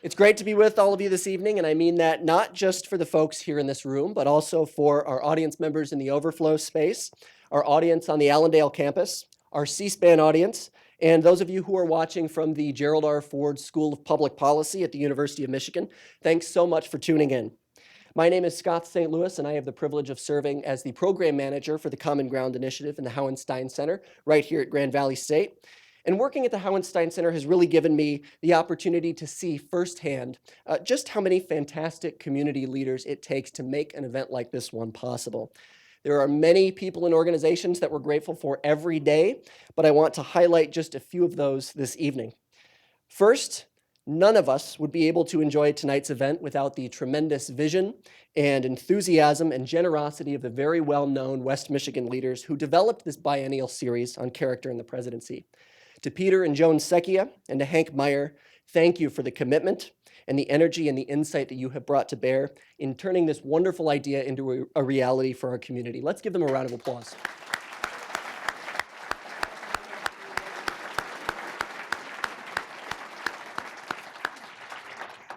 It's great to be with all of you this evening, and I mean that not just for the folks here in this room, but also for our audience members in the overflow space, our audience on the Allendale campus, our C-SPAN audience, and those of you who are watching from the Gerald R. Ford School of Public Policy at the University of Michigan. Thanks so much for tuning in. My name is Scott St. Louis, and I have the privilege of serving as the program manager for the Common Ground Initiative in the Hauenstein Center right here at Grand Valley State. And working at the Hauenstein Center has really given me the opportunity to see firsthand just how many fantastic community leaders it takes to make an event like this one possible. There are many people and organizations that we're grateful for every day, but I want to highlight just a few of those this evening. First, none of us would be able to enjoy tonight's event without the tremendous vision and enthusiasm and generosity of the very well-known West Michigan leaders who developed this biennial series on character in the presidency. To Peter and Joan Secchia and to Hank Meyer, thank you for the commitment and the energy and the insight that you have brought to bear in turning this wonderful idea into a reality for our community. Let's give them a round of applause.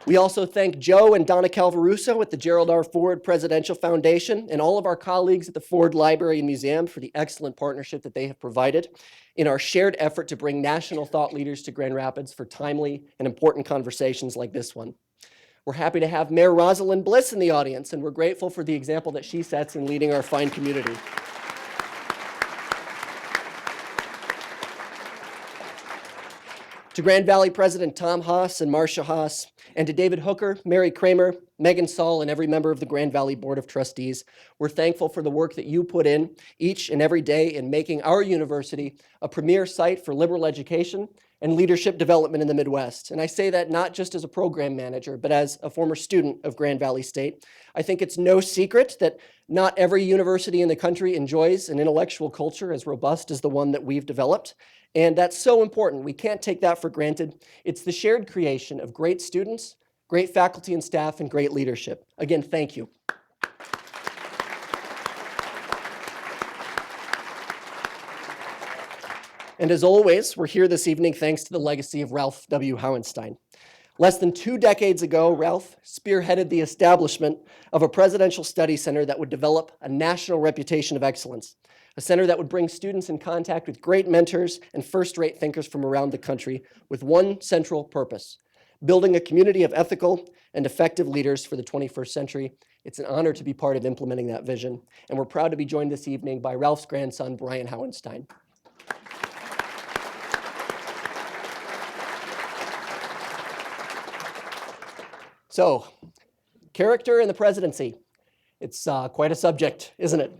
We also thank Joe and Donna Calvaruso at the Gerald R. Ford Presidential Foundation and all of our colleagues at the Ford Library and Museum for the excellent partnership that they have provided in our shared effort to bring national thought leaders to Grand Rapids for timely and important conversations like this one. We're happy to have Mayor Rosalind Bliss in the audience, and we're grateful for the example that she sets in leading our fine community. To Grand Valley President Tom Haas and Marcia Haas, and to David Hooker, Mary Kramer, Megan Saul, and every member of the Grand Valley Board of Trustees, we're thankful for the work that you put in each and every day in making our university a premier site for liberal education and leadership development in the Midwest. And I say that not just as a program manager, but as a former student of Grand Valley State. I think it's no secret that not every university in the country enjoys an intellectual culture as robust as the one that we've developed. And that's so important. We can't take that for granted. It's the shared creation of great students, great faculty and staff, and great leadership. Again, thank you. And as always, we're here this evening thanks to the legacy of Ralph W. Hauenstein. Less than 2 decades ago, Ralph spearheaded the establishment of a presidential study center that would develop a national reputation of excellence, a center that would bring students in contact with great mentors and first-rate thinkers from around the country with one central purpose: building a community of ethical and effective leaders for the 21st century. It's an honor to be part of implementing that vision, and we're proud to be joined this evening by Ralph's grandson, Brian Hauenstein. So, character in the presidency. It's quite a subject, isn't it?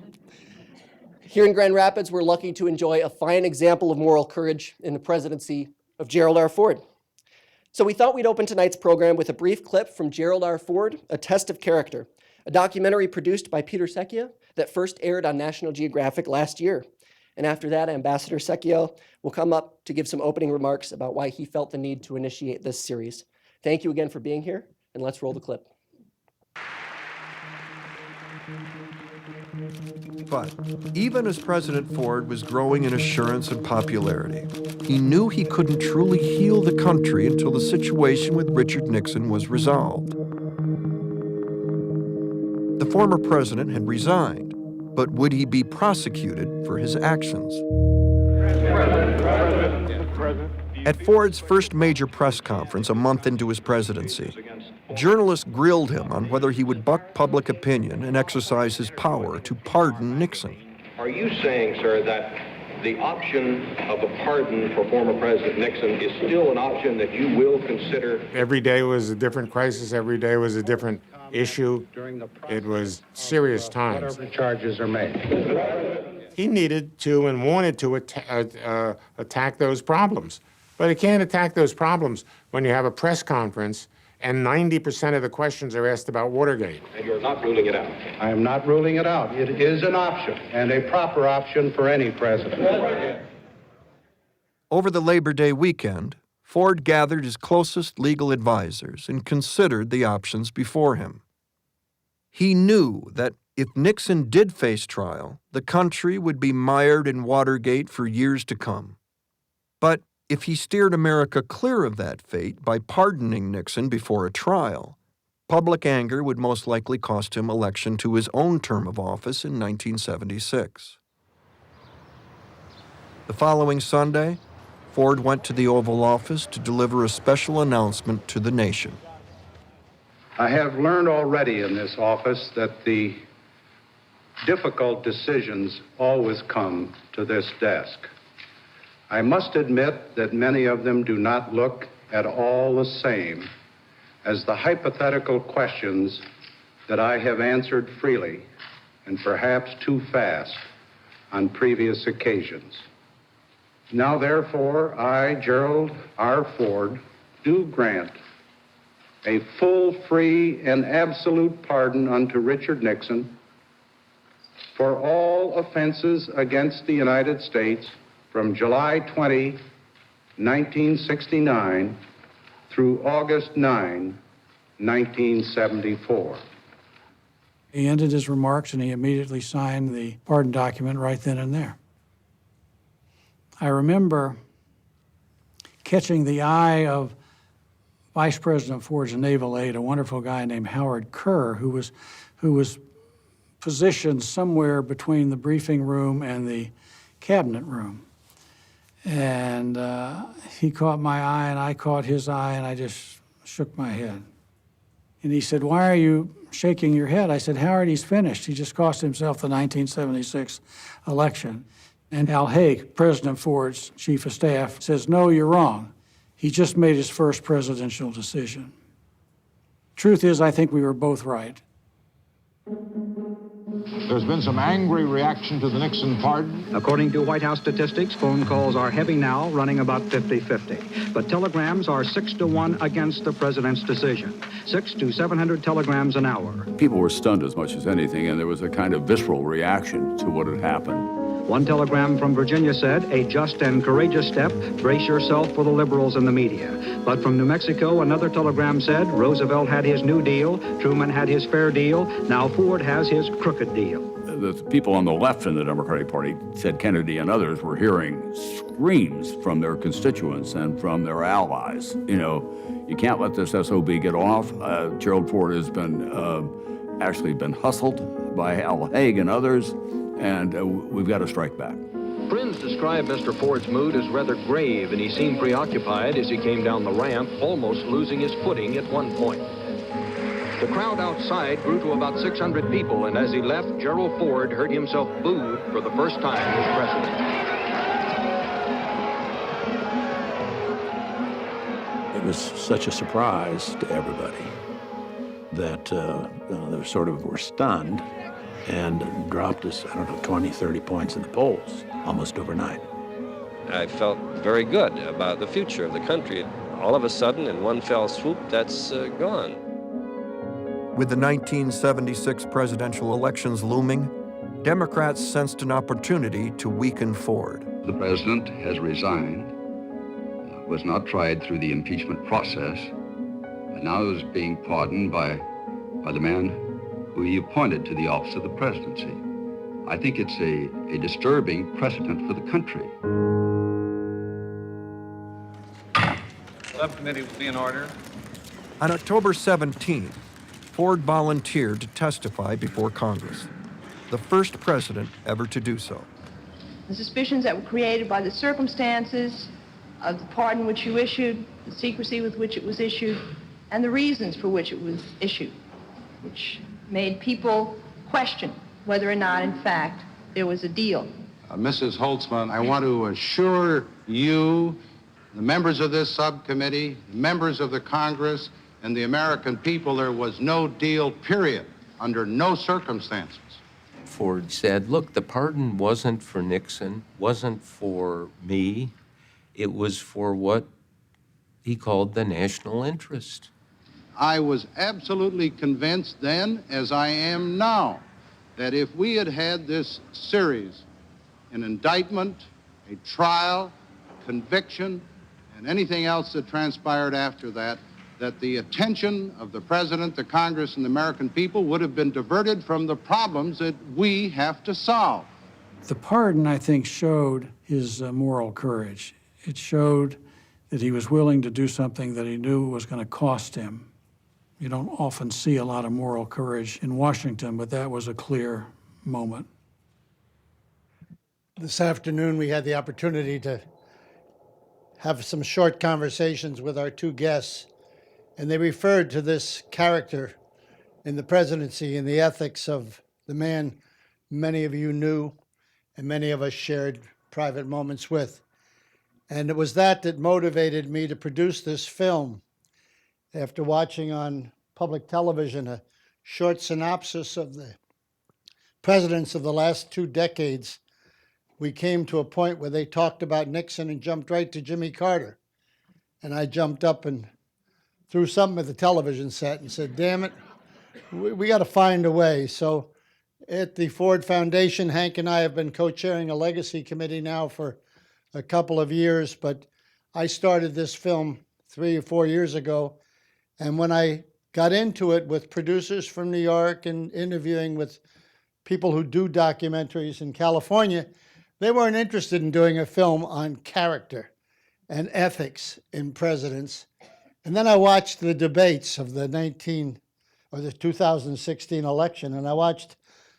Here in Grand Rapids, we're lucky to enjoy a fine example of moral courage in the presidency of Gerald R. Ford. So we thought we'd open tonight's program with a brief clip from Gerald R. Ford, A Test of Character, a documentary produced by Peter Secchia that first aired on National Geographic last year. And after that, Ambassador Secchia will come up to give some opening remarks about why he felt the need to initiate this series. Thank you again for being here, and let's roll the clip. But even as President Ford was growing in assurance and popularity, he knew he couldn't truly heal the country until the situation with Richard Nixon was resolved. The former president had resigned, but would he be prosecuted for his actions? At Ford's first major press conference a month into his presidency, journalists grilled him on whether he would buck public opinion and exercise his power to pardon Nixon. Are you saying, sir, that the option of a pardon for former President Nixon is still an option that you will consider? Every day was a different crisis. Every day was a different issue. It was serious times. Whatever charges are made. He needed to and wanted to attack those problems. But he can't attack those problems when you have a press conference and 90% of the questions are asked about Watergate. And you're not ruling it out? I am not ruling it out. It is an option, and a proper option for any president. Over the Labor Day weekend, Ford gathered his closest legal advisors and considered the options before him. He knew that if Nixon did face trial, the country would be mired in Watergate for years to come. But If he steered America clear of that fate by pardoning Nixon before a trial, public anger would most likely cost him election to his own term of office in 1976. The following Sunday, Ford went to the Oval Office to deliver a special announcement to the nation. I have learned already in this office that the difficult decisions always come to this desk. I must admit that many of them do not look at all the same as the hypothetical questions that I have answered freely and perhaps too fast on previous occasions. Now, therefore, I, Gerald R. Ford, do grant a full, free, and absolute pardon unto Richard Nixon for all offenses against the United States from July 20, 1969 through August 9, 1974. He ended his remarks and he immediately signed the pardon document right then and there. I remember catching the eye of Vice President Ford's naval aide, a wonderful guy named Howard Kerr, who was positioned somewhere between the briefing room and the cabinet room. And he caught my eye and I caught his eye and I just shook my head. And he said, "Why are you shaking your head?" I said, "Howard, he's finished. He just cost himself the 1976 election." And Al Haig, President Ford's chief of staff, says, "No, you're wrong. He just made his first presidential decision." Truth is, I think we were both right. There's been some angry reaction to the Nixon pardon. According to White House statistics, phone calls are heavy now, running about 50-50. But telegrams are 6-1 against the president's decision. 600 to 700 telegrams an hour. People were stunned as much as anything, and there was a kind of visceral reaction to what had happened. One telegram from Virginia said, "A just and courageous step. Brace yourself for the liberals and the media." But from New Mexico, another telegram said, "Roosevelt had his New Deal, Truman had his fair deal, now Ford has his crooked deal." The people on the left in the Democratic Party, said Kennedy and others, were hearing screams from their constituents and from their allies. You know, you can't let this SOB get off. Gerald Ford has been actually been hustled by Al Haig and others, and we've got to strike back. Friends describe Mr. Ford's mood as rather grave, and he seemed preoccupied as he came down the ramp, almost losing his footing at one point. The crowd outside grew to about 600 people, and as he left, Gerald Ford heard himself booed for the first time as president. It was such a surprise to everybody that they sort of were stunned and dropped us, 20, 30 points in the polls almost overnight. I felt very good about the future of the country. All of a sudden, in one fell swoop, that's gone. With the 1976 presidential elections looming, Democrats sensed an opportunity to weaken Ford. The president has resigned, was not tried through the impeachment process, and now is being pardoned by the man who he appointed to the office of the presidency. I think it's a disturbing precedent for the country. Subcommittee will be in order. On October 17, Ford volunteered to testify before Congress, the first president ever to do so. The suspicions that were created by the circumstances of the pardon which you issued, the secrecy with which it was issued, and the reasons for which it was issued, which made people question whether or not, in fact, there was a deal. Mrs. Holtzman, I want to assure you, the members of this subcommittee, members of the Congress, and the American people, there was no deal, period, under no circumstances. Ford said, look, the pardon wasn't for Nixon, wasn't for me. It was for what he called the national interest. I was absolutely convinced then, as I am now, that if we had had this series, an indictment, a trial, conviction, and anything else that transpired after that, that the attention of the President, the Congress, and the American people would have been diverted from the problems that we have to solve. The pardon, I think, showed his moral courage. It showed that he was willing to do something that he knew was going to cost him. You don't often see a lot of moral courage in Washington, but that was a clear moment. This afternoon, we had the opportunity to have some short conversations with our two guests, and they referred to this character in the presidency and the ethics of the man many of you knew and many of us shared private moments with. And it was that motivated me to produce this film. After watching on public television a short synopsis of the presidents of the last 2 decades, we came to a point where they talked about Nixon and jumped right to Jimmy Carter. And I jumped up and threw something at the television set and said, damn it, we got to find a way. So at the Ford Foundation, Hank and I have been co-chairing a legacy committee now for a couple of years, but I started this film 3 or 4 years ago. And when I got into it with producers from New York and interviewing with people who do documentaries in California, they weren't interested in doing a film on character and ethics in presidents. And then I watched the debates of the 2016 election, and I watched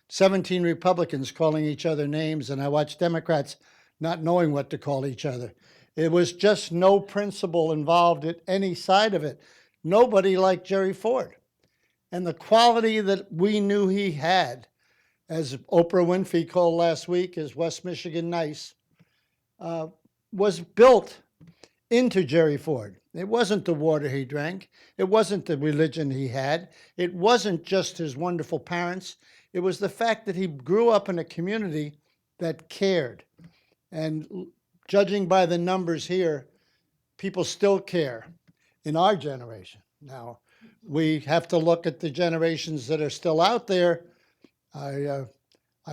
17 Republicans calling each other names, and I watched Democrats not knowing what to call each other. It was just no principle involved at any side of it. Nobody liked Jerry Ford. And the quality that we knew he had, as Oprah Winfrey called last week, as West Michigan nice, was built into Jerry Ford. It wasn't the water he drank. It wasn't the religion he had. It wasn't just his wonderful parents. It was the fact that he grew up in a community that cared. And judging by the numbers here, people still care in our generation. Now, we have to look at the generations that are still out there. I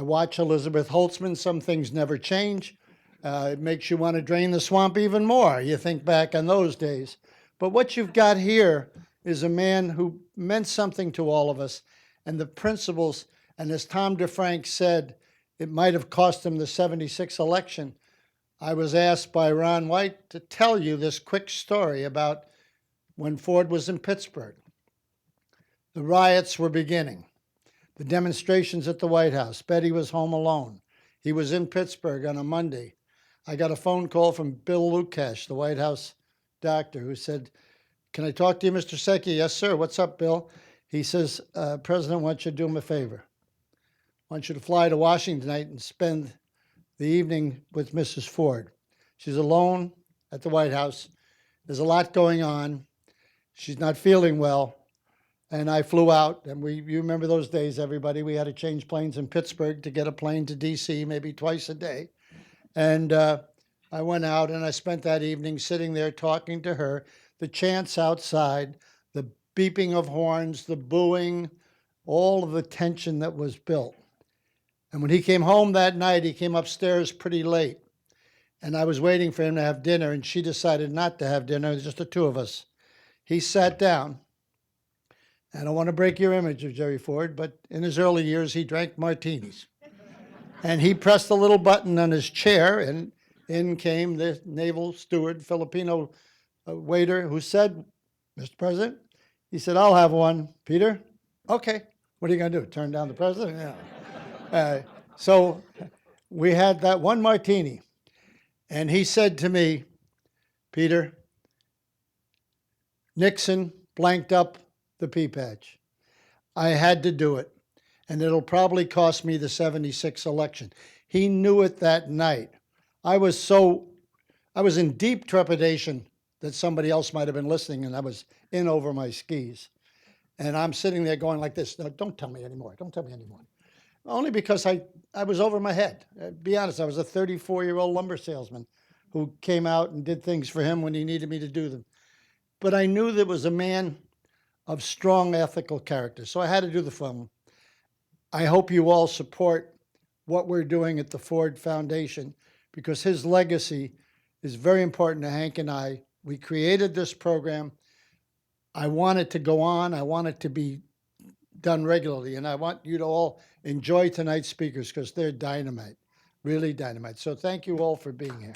watch Elizabeth Holtzman. Some things never change. It makes you want to drain the swamp even more. You think back on those days. But what you've got here is a man who meant something to all of us, and the principles, and as Tom DeFrank said, it might have cost him the '76 election. I was asked by Ron White to tell you this quick story about when Ford was in Pittsburgh. The riots were beginning. The demonstrations at the White House. Betty was home alone. He was in Pittsburgh on a Monday. I got a phone call from Bill Lukash, the White House doctor, who said, "Can I talk to you, Mr. Secchia?" "Yes, sir. What's up, Bill?" He says, "President wants you to do him a favor. I want you to fly to Washington tonight and spend the evening with Mrs. Ford. She's alone at the White House. There's a lot going on. She's not feeling well." And I flew out, and you remember those days, everybody. We had to change planes in Pittsburgh to get a plane to D.C. maybe twice a day. And I went out, and I spent that evening sitting there talking to her. The chants outside, the beeping of horns, the booing, all of the tension that was built. And when he came home that night, he came upstairs pretty late. And I was waiting for him to have dinner, and she decided not to have dinner, just the two of us. He sat down. I don't want to break your image of Jerry Ford, but in his early years, he drank martinis. And he pressed a little button on his chair, and in came the naval steward, Filipino waiter, who said, "Mr. President?" He said, "I'll have one." "Peter?" "Okay." "What are you going to do, turn down the president?" Yeah. So we had that one martini. And he said to me, "Peter, Nixon blanked up the pea patch. I had to do it, and it'll probably cost me the '76 election." He knew it that night. I was in deep trepidation that somebody else might have been listening, and I was in over my skis. And I'm sitting there going like this, "No, don't tell me anymore, don't tell me anymore." Only because I was over my head. Be honest, I was a 34-year-old lumber salesman who came out and did things for him when he needed me to do them. But I knew there was a man of strong ethical character, so I had to do the film. I hope you all support what we're doing at the Ford Foundation, because his legacy is very important to Hank and I. We created this program. I want it to go on. I want it to be done regularly, and I want you to all enjoy tonight's speakers because they're dynamite, really dynamite. So thank you all for being here.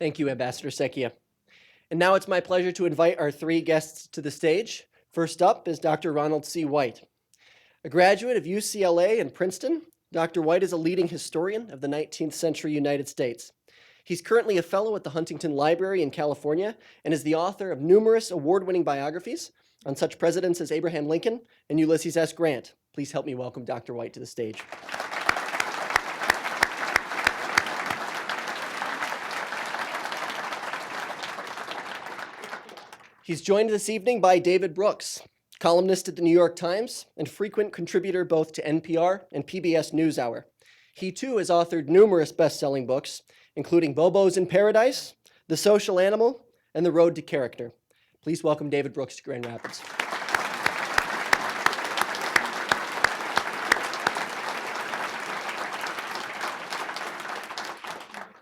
Thank you, Ambassador Secchia. And now it's my pleasure to invite our three guests to the stage. First up is Dr. Ronald C. White. A graduate of UCLA and Princeton, Dr. White is a leading historian of the 19th century United States. He's currently a fellow at the Huntington Library in California and is the author of numerous award-winning biographies on such presidents as Abraham Lincoln and Ulysses S. Grant. Please help me welcome Dr. White to the stage. He's joined this evening by David Brooks, columnist at the New York Times and frequent contributor both to NPR and PBS NewsHour. He too has authored numerous best-selling books, including Bobo's in Paradise, The Social Animal, and The Road to Character. Please welcome David Brooks to Grand Rapids.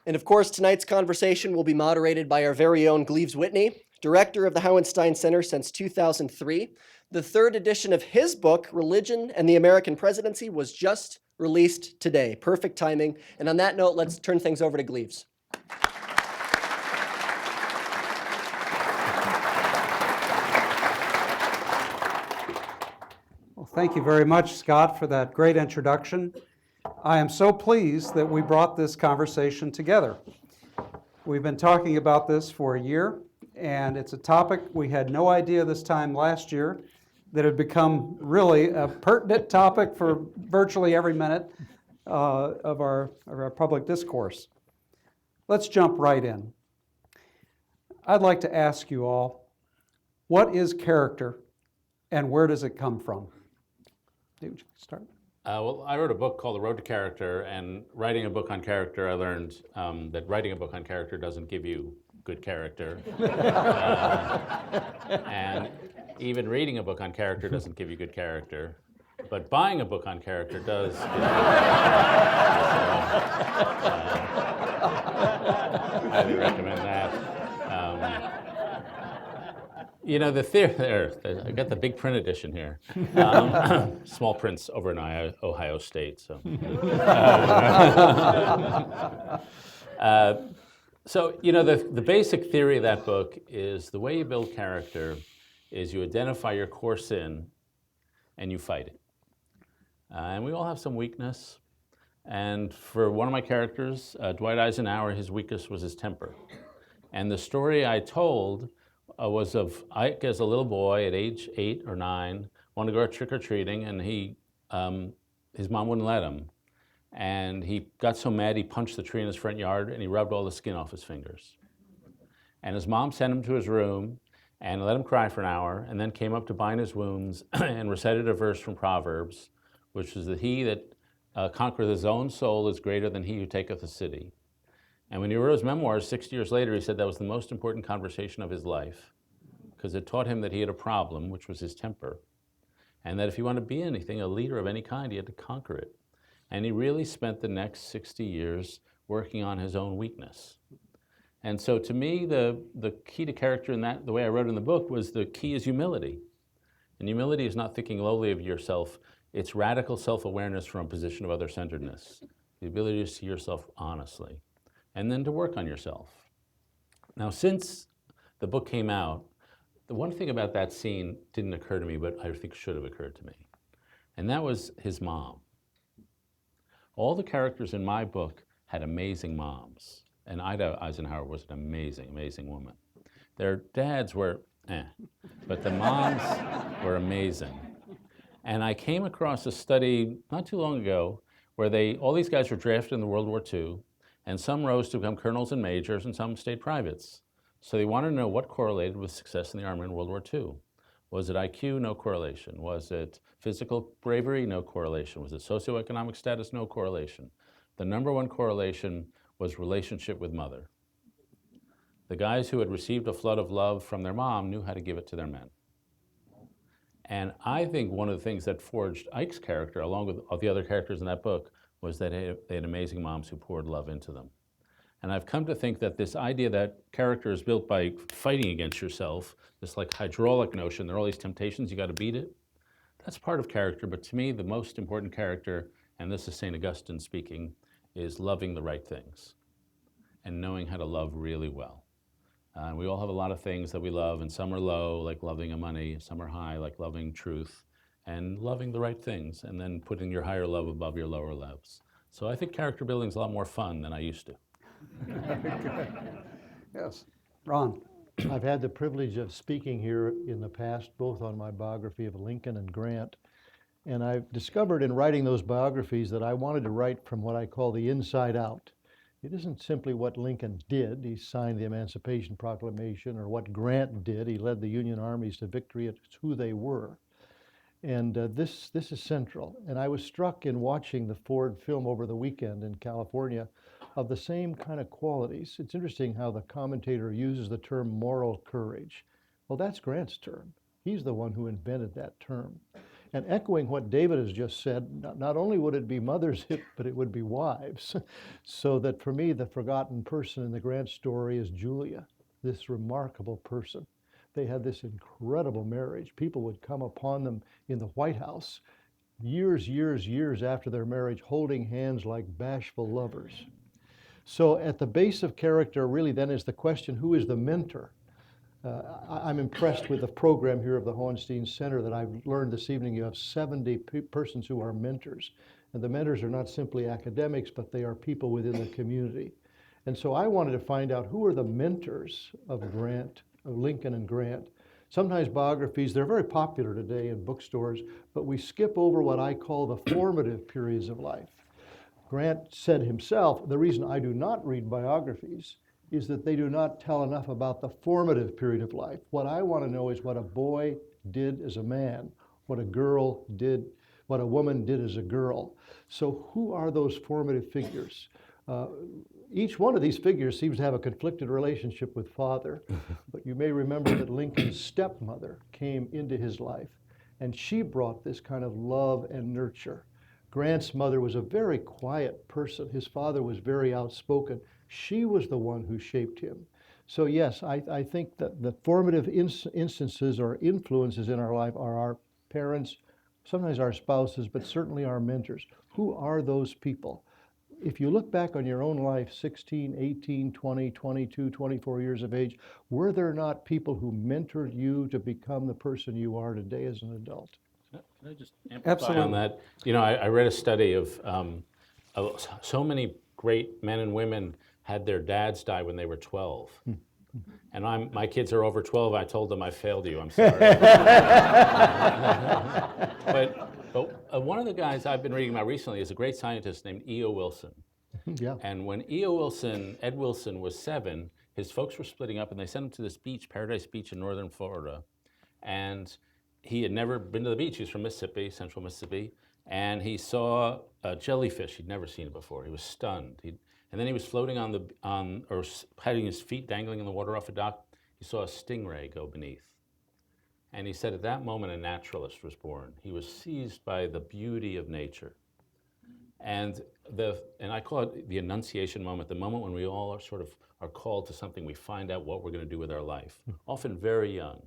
And of course, tonight's conversation will be moderated by our very own Gleaves Whitney, director of the Hauenstein Center since 2003. The third edition of his book, Religion and the American Presidency, was just released today. Perfect timing. And on that note, let's turn things over to Gleaves. Well, thank you very much, Scott, for that great introduction. I am so pleased that we brought this conversation together. We've been talking about this for a year, and it's a topic we had no idea this time last year that had become really a pertinent topic for virtually every minute of our public discourse. Let's jump right in. I'd like to ask you all, what is character and where does it come from? Would you start? Well, I wrote a book called The Road to Character, and writing a book on character, I learned that writing a book on character doesn't give you good character. And even reading a book on character doesn't give you good character. But buying a book on character does give you good character. Highly recommend that. You know, the theory there, I got the big print edition here. Small prints over in Ohio State. So, you know, the basic theory of that book is the way you build character is you identify your core sin and you fight it. And we all have some weakness. And for one of my characters, Dwight Eisenhower, his weakness was his temper. And the story I told was of Ike as a little boy at age 8 or 9, wanted to go trick-or-treating, and his mom wouldn't let him. And he got so mad he punched the tree in his front yard and he rubbed all the skin off his fingers. And his mom sent him to his room and let him cry for an hour, and then came up to bind his wounds and recited a verse from Proverbs, which is that he that conquereth his own soul is greater than he who taketh a city. And when he wrote his memoirs 60 years later, he said that was the most important conversation of his life, because it taught him that he had a problem, which was his temper, and that if he wanted to be anything, a leader of any kind, he had to conquer it. And he really spent the next 60 years working on his own weakness. And so to me, the key to character in that, the way I wrote in the book, was the key is humility. And humility is not thinking lowly of yourself, it's radical self-awareness from a position of other-centeredness, the ability to see yourself honestly, and then to work on yourself. Now, since the book came out, the one thing about that scene didn't occur to me, but I think should have occurred to me, and that was his mom. All the characters in my book had amazing moms, and Ida Eisenhower was an amazing, amazing woman. Their dads were but the moms were amazing. And I came across a study not too long ago where all these guys were drafted in the World War II, and some rose to become colonels and majors, and some stayed privates. So they wanted to know what correlated with success in the Army in World War II. Was it IQ? No correlation. Was it physical bravery? No correlation. Was it socioeconomic status? No correlation. The number one correlation was relationship with mother. The guys who had received a flood of love from their mom knew how to give it to their men. And I think one of the things that forged Ike's character, along with all the other characters in that book, was that they had amazing moms who poured love into them. And I've come to think that this idea that character is built by fighting against yourself, this like hydraulic notion, there are all these temptations, you got to beat it, that's part of character. But to me, the most important character, and this is St. Augustine speaking, is loving the right things. and knowing how to love really well. We all have a lot of things that we love, and some are low, like loving money, some are high, like loving truth, and loving the right things, and then putting your higher love above your lower loves. So I think character building is a lot more fun than I used to. Yes. Ron? I've had the privilege of speaking here in the past, both on my biography of Lincoln and Grant. And I've discovered in writing those biographies that I wanted to write from what I call the inside out. It isn't simply what Lincoln did, he signed the Emancipation Proclamation, or what Grant did, he led the Union armies to victory, it's who they were. And this is central. And I was struck in watching the Ford film over the weekend in California of the same kind of qualities. It's interesting how the commentator uses the term moral courage. Well, that's Grant's term. He's the one who invented that term. And echoing what David has just said, not only would it be mothers, but it would be wives. So that for me, the forgotten person in the Grant story is Julia, this remarkable person. They had this incredible marriage. People would come upon them in the White House years after their marriage, holding hands like bashful lovers. So at the base of character really then is the question, who is the mentor? I'm impressed with the program here of the Hauenstein Center that I've learned this evening. You have 70 persons who are mentors. And the mentors are not simply academics, but they are people within the community. And so I wanted to find out who are the mentors of Grant, of Lincoln and Grant. Sometimes biographies, they're very popular today in bookstores, but we skip over what I call the formative periods of life. Grant said himself, the reason I do not read biographies is that they do not tell enough about the formative period of life. What I want to know is what a boy did as a man, what a girl did, what a woman did as a girl. So who are those formative figures? Each one of these figures seems to have a conflicted relationship with father, but you may remember that Lincoln's stepmother came into his life, and she brought this kind of love and nurture. Grant's mother was a very quiet person. His father was very outspoken. She was the one who shaped him. So yes, I think that the formative instances or influences in our life are our parents, sometimes our spouses, but certainly our mentors. Who are those people? If you look back on your own life, 16, 18, 20, 22, 24 years of age, were there not people who mentored you to become the person you are today as an adult? Can I just amplify on that? You know, I read a study of so many great men and women had their dads die when they were 12. And my kids are over 12. I told them I failed you. I'm sorry. But one of the guys I've been reading about recently is a great scientist named E.O. Wilson. Yeah. And when E.O. Wilson, Ed Wilson, was 7, his folks were splitting up, and they sent him to this beach, Paradise Beach in northern Florida. And he had never been to the beach. He's from Mississippi, central Mississippi. And he saw a jellyfish. He'd never seen it before. He was stunned. And then he was floating or having his feet dangling in the water off a dock. He saw a stingray go beneath. And he said at that moment a naturalist was born. He was seized by the beauty of nature. And I call it the Annunciation moment, the moment when we all are called to something. We find out what we're going to do with our life, often very young.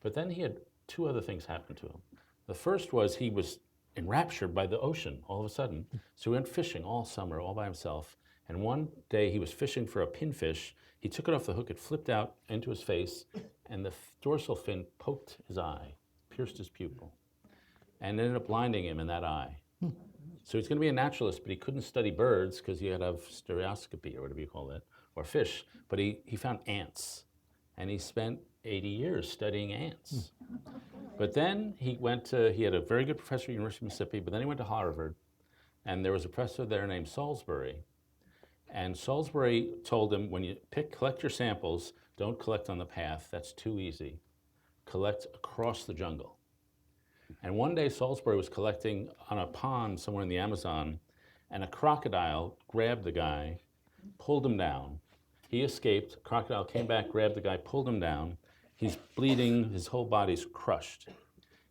But then he had 2 other things happen to him. The first was he was enraptured by the ocean all of a sudden. So he went fishing all summer, all by himself. And one day he was fishing for a pinfish. He took it off the hook, it flipped out into his face, and the dorsal fin poked his eye, pierced his pupil, and ended up blinding him in that eye. So he's going to be a naturalist, but he couldn't study birds because he had to have stereoscopy, or whatever you call it, or fish. But he found ants, and he spent 80 years studying ants. But then he had a very good professor at the University of Mississippi, but then he went to Harvard, and there was a professor there named Salisbury. And Salisbury told him, when you collect your samples, don't collect on the path, that's too easy. Collect across the jungle. And one day Salisbury was collecting on a pond somewhere in the Amazon, and a crocodile grabbed the guy, pulled him down. He escaped, crocodile came back, grabbed the guy, pulled him down. He's bleeding, his whole body's crushed.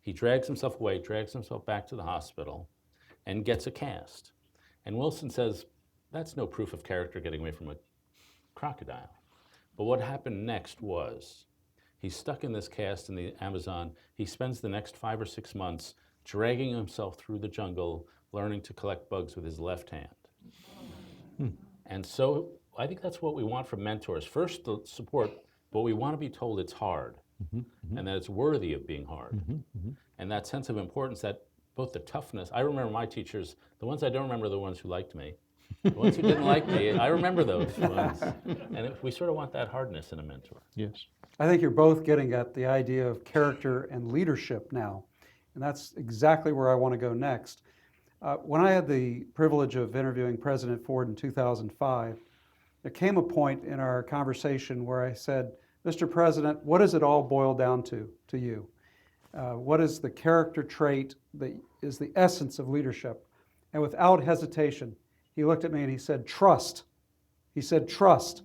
He drags himself away, drags himself back to the hospital, and gets a cast. And Wilson says, that's no proof of character getting away from a crocodile. But what happened next was, he's stuck in this cast in the Amazon. He spends the next 5 or 6 months dragging himself through the jungle, learning to collect bugs with his left hand. And so I think that's what we want from mentors. First, the support, but we want to be told it's hard and that it's worthy of being hard. And that sense of importance, that both the toughness, I remember my teachers, the ones I don't remember are the ones who liked me. The ones who didn't like me, I remember those ones. And we sort of want that hardness in a mentor. Yes. I think you're both getting at the idea of character and leadership now. And that's exactly where I want to go next. When I had the privilege of interviewing President Ford in 2005, there came a point in our conversation where I said, Mr. President, what does it all boil down to you? What is the character trait that is the essence of leadership? And without hesitation, he looked at me and he said, trust. He said, trust.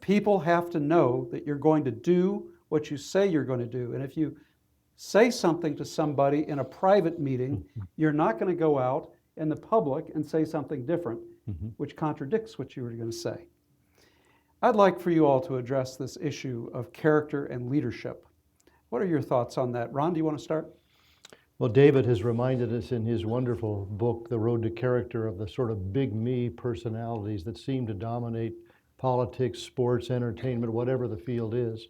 People have to know that you're going to do what you say you're going to do. And if you say something to somebody in a private meeting, you're not going to go out in the public and say something different, which contradicts what you were going to say. I'd like for you all to address this issue of character and leadership. What are your thoughts on that? Ron, do you want to start? Well, David has reminded us in his wonderful book, The Road to Character, of the sort of big me personalities that seem to dominate politics, sports, entertainment, whatever the field is.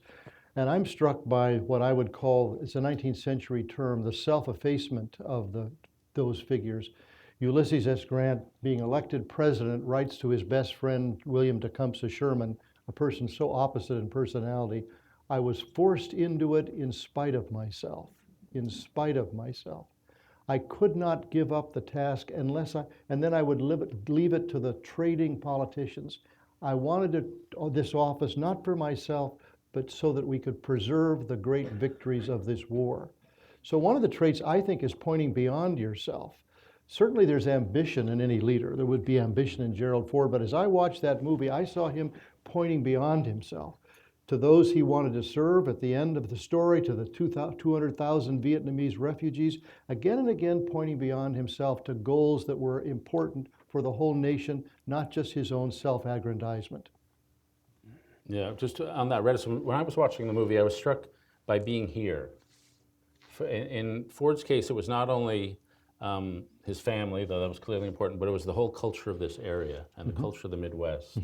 And I'm struck by what I would call, it's a 19th century term, the self-effacement of those figures. Ulysses S. Grant, being elected president, writes to his best friend, William Tecumseh Sherman, a person so opposite in personality, I was forced into it in spite of myself. In spite of myself. I could not give up the task and then I would leave it to the trading politicians. I wanted this office not for myself, but so that we could preserve the great victories of this war. So one of the traits I think is pointing beyond yourself. Certainly there's ambition in any leader. There would be ambition in Gerald Ford, but as I watched that movie, I saw him pointing beyond himself to those he wanted to serve at the end of the story, to the 200,000 Vietnamese refugees, again and again pointing beyond himself to goals that were important for the whole nation, not just his own self-aggrandizement. Yeah, just on that, when I was watching the movie, I was struck by being here. In Ford's case, it was not only his family, though that was clearly important, but it was the whole culture of this area and the culture of the Midwest.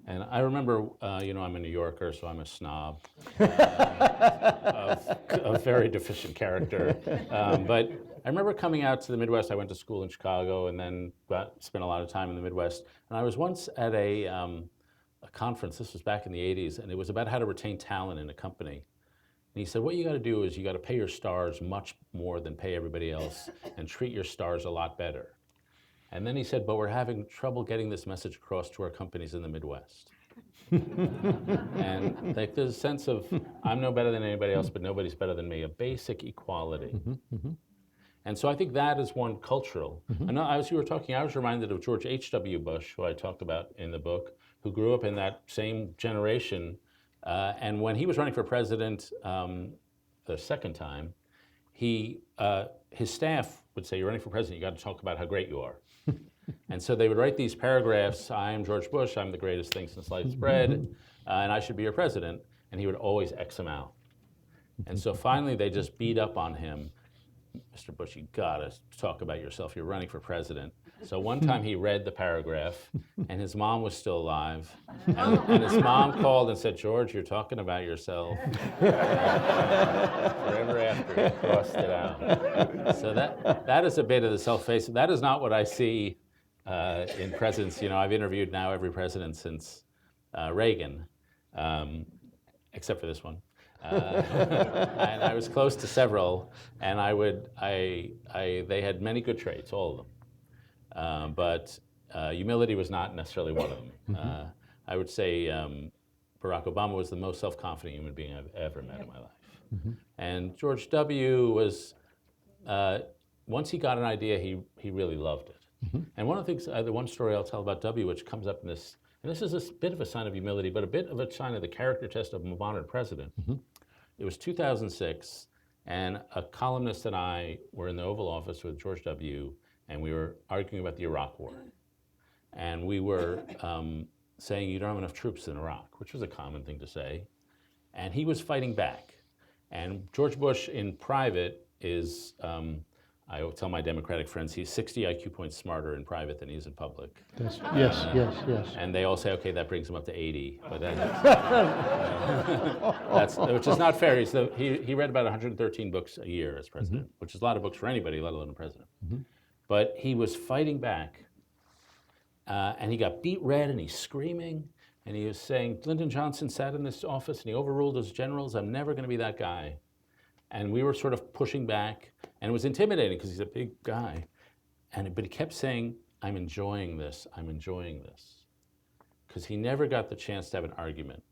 And I remember, I'm a New Yorker, so I'm a snob of very deficient character. But I remember coming out to the Midwest. I went to school in Chicago and then spent a lot of time in the Midwest. And I was once at a conference, this was back in the 80s, and it was about how to retain talent in a company. And he said, what you got to do is you got to pay your stars much more than pay everybody else and treat your stars a lot better. And then he said, but we're having trouble getting this message across to our companies in the Midwest. And like there's a sense of, I'm no better than anybody else, but nobody's better than me, a basic equality. And so I think that is one cultural. And as you were talking, I was reminded of George H.W. Bush, who I talked about in the book, who grew up in that same generation. And when he was running for president the second time, his staff would say, you're running for president, you got to talk about how great you are. And so they would write these paragraphs, I am George Bush, I'm the greatest thing since sliced bread, and I should be your president. And he would always X them out. And so finally they just beat up on him. Mr. Bush, you gotta talk about yourself, you're running for president. So one time he read the paragraph, and his mom was still alive, and his mom called and said, George, you're talking about yourself. Forever after, he crossed it out. So that is a bit of the self-facing. That is not what I see in presidents. I've interviewed now every president since Reagan, except for this one. And I was close to several, and they had many good traits, all of them. But humility was not necessarily one of them. I would say Barack Obama was the most self-confident human being I've ever met in my life. And George W. was, once he got an idea, he really loved it. And one of the things, the one story I'll tell about W, which comes up in this, and this is a bit of a sign of humility, but a bit of a sign of the character test of a modern president. It was 2006, and a columnist and I were in the Oval Office with George W., and we were arguing about the Iraq War. And we were saying you don't have enough troops in Iraq, which was a common thing to say. And he was fighting back. And George Bush in private is, I tell my Democratic friends he's 60 IQ points smarter in private than he is in public. Yes. And they all say, okay, that brings him up to 80. But that's which is not fair. He read about 113 books a year as president, which is a lot of books for anybody, let alone a president. But he was fighting back, and he got beat red, and he's screaming, and he was saying, Lyndon Johnson sat in this office, and he overruled his generals. I'm never going to be that guy. And we were sort of pushing back, and it was intimidating because he's a big guy. But he kept saying, I'm enjoying this, I'm enjoying this. Because he never got the chance to have an argument.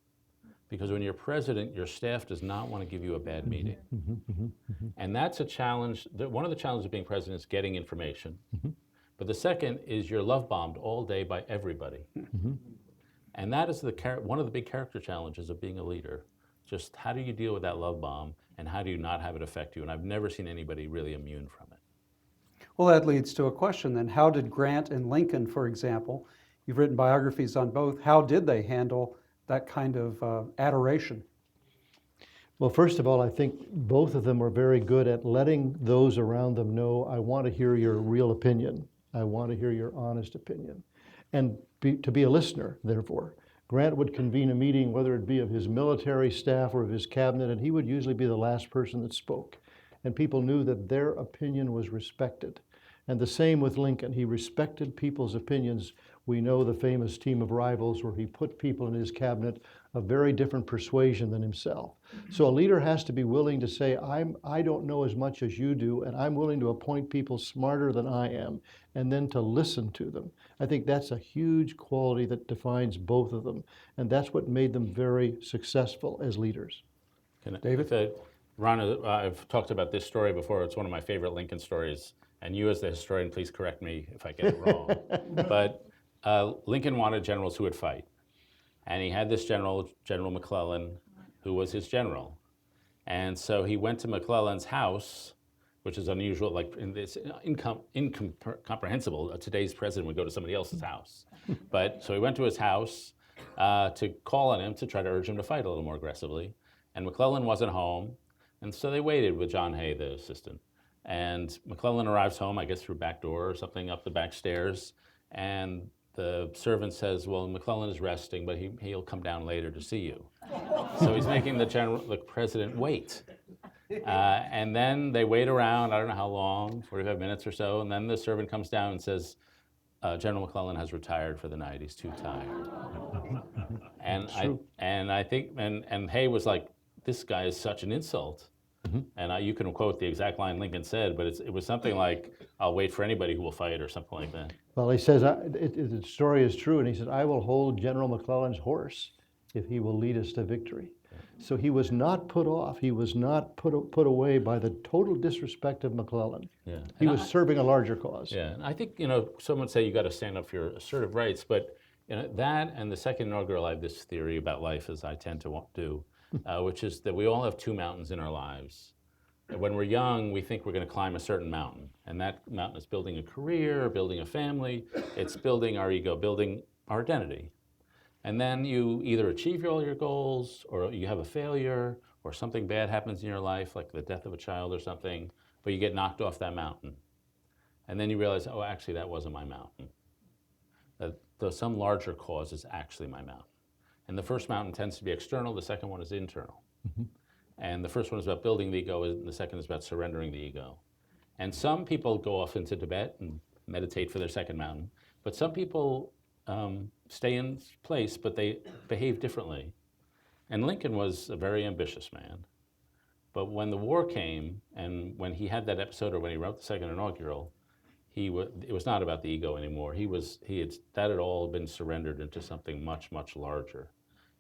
Because when you're president, your staff does not want to give you a bad meeting. And that's a challenge. One of the challenges of being president is getting information. But the second is you're love bombed all day by everybody. And that is one of the big character challenges of being a leader. Just how do you deal with that love bomb, and how do you not have it affect you? And I've never seen anybody really immune from it. Well, that leads to a question then. How did Grant and Lincoln, for example, you've written biographies on both, how did they handle that kind of adoration? Well, first of all, I think both of them were very good at letting those around them know, I want to hear your real opinion. I want to hear your honest opinion. And to be a listener, therefore. Grant would convene a meeting, whether it be of his military staff or of his cabinet, and he would usually be the last person that spoke. And people knew that their opinion was respected. And the same with Lincoln. He respected people's opinions. We know the famous team of rivals where he put people in his cabinet of very different persuasion than himself. So a leader has to be willing to say, I don't know as much as you do, and I'm willing to appoint people smarter than I am, and then to listen to them. I think that's a huge quality that defines both of them, and that's what made them very successful as leaders. David? Ron, I've talked about this story before. It's one of my favorite Lincoln stories, and you as the historian, please correct me if I get it wrong. But Lincoln wanted generals who would fight. And he had this general, General McClellan, who was his general. And so he went to McClellan's house, which is unusual, like it's incomprehensible. Today's president would go to somebody else's house. But so he went to his house to call on him to try to urge him to fight a little more aggressively. And McClellan wasn't home. And so they waited with John Hay, the assistant. And McClellan arrives home, I guess through back door or something, up the back stairs. And the servant says, well, McClellan is resting, but he'll come down later to see you. So he's making the president wait. And then they wait around, I don't know how long, 45 minutes or so, and then the servant comes down and says, General McClellan has retired for the night, he's too tired. And I think Hay was like, this guy is such an insult. And you can quote the exact line Lincoln said, but it was something like, I'll wait for anybody who will fight, or something like that. Well, he says, the story is true, and he says, I will hold General McClellan's horse if he will lead us to victory. So he was not put off. He was not put away by the total disrespect of McClellan. Yeah. He was serving a larger cause. Yeah, and I think, some would say you got to stand up for your assertive rights, but that and the second inaugural, I have this theory about life, as I tend to do, which is that we all have two mountains in our lives. And when we're young, we think we're going to climb a certain mountain, and that mountain is building a career, building a family, it's building our ego, building our identity. And then you either achieve all your goals, or you have a failure, or something bad happens in your life, like the death of a child or something, but you get knocked off that mountain. And then you realize, oh, actually, that wasn't my mountain. That some larger cause is actually my mountain. And the first mountain tends to be external, the second one is internal. And the first one is about building the ego, and the second is about surrendering the ego. And some people go off into Tibet and meditate for their second mountain, but some people stay in place, but they behave differently. And Lincoln was a very ambitious man. But when the war came, and when he had that episode, or when he wrote the second inaugural, it was not about the ego anymore. That had all been surrendered into something much, much larger.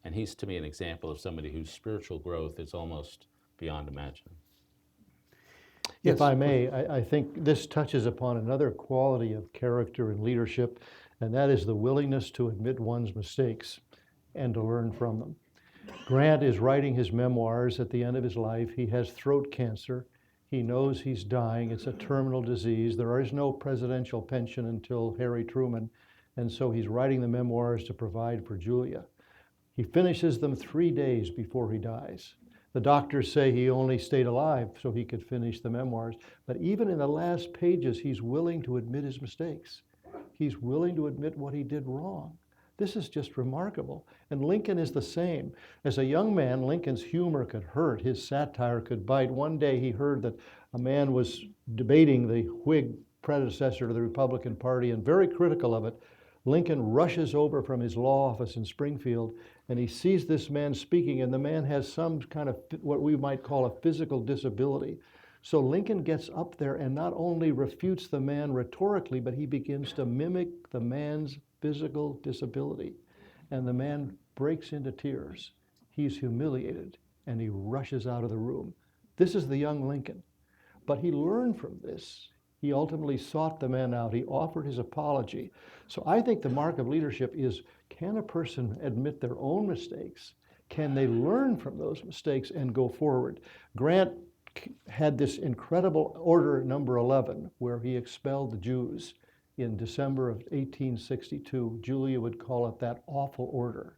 And he's, to me, an example of somebody whose spiritual growth is almost beyond imagining. If I may, I think this touches upon another quality of character and leadership, and that is the willingness to admit one's mistakes and to learn from them. Grant is writing his memoirs at the end of his life. He has throat cancer. He knows he's dying. It's a terminal disease. There is no presidential pension until Harry Truman, and so he's writing the memoirs to provide for Julia. He finishes them 3 days before he dies. The doctors say he only stayed alive so he could finish the memoirs. But even in the last pages, he's willing to admit his mistakes. He's willing to admit what he did wrong. This is just remarkable. And Lincoln is the same. As a young man, Lincoln's humor could hurt, his satire could bite. One day he heard that a man was debating the Whig predecessor to the Republican Party and very critical of it. Lincoln rushes over from his law office in Springfield and he sees this man speaking, and the man has some kind of what we might call a physical disability. So Lincoln gets up there and not only refutes the man rhetorically, but he begins to mimic the man's physical disability. And the man breaks into tears. He's humiliated and he rushes out of the room. This is the young Lincoln. But he learned from this. He ultimately sought the man out. He offered his apology. So I think the mark of leadership is, can a person admit their own mistakes? Can they learn from those mistakes and go forward? Grant had this incredible order number 11, where he expelled the Jews in December of 1862. Julia would call it that awful order.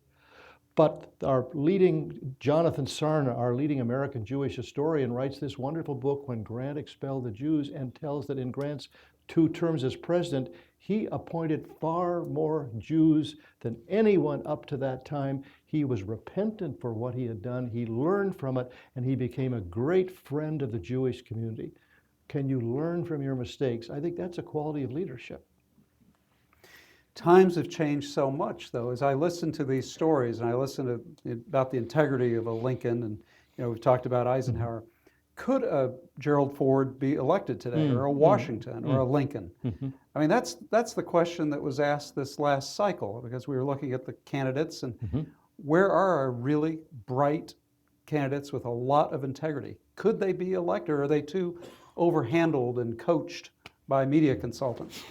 But our leading, Jonathan Sarna, our leading American Jewish historian, writes this wonderful book, When Grant Expelled the Jews, and tells that in Grant's 2 terms as president, he appointed far more Jews than anyone up to that time. He was repentant for what he had done. He learned from it, and he became a great friend of the Jewish community. Can you learn from your mistakes? I think that's a quality of leadership. Times have changed so much, though. As I listen to these stories, and I listen to about the integrity of a Lincoln, and we've talked about Eisenhower. Could a Gerald Ford be elected today, or a Washington, or a Lincoln? I mean, that's the question that was asked this last cycle, because we were looking at the candidates, and where are our really bright candidates with a lot of integrity? Could they be elected, or are they too overhandled and coached by media consultants?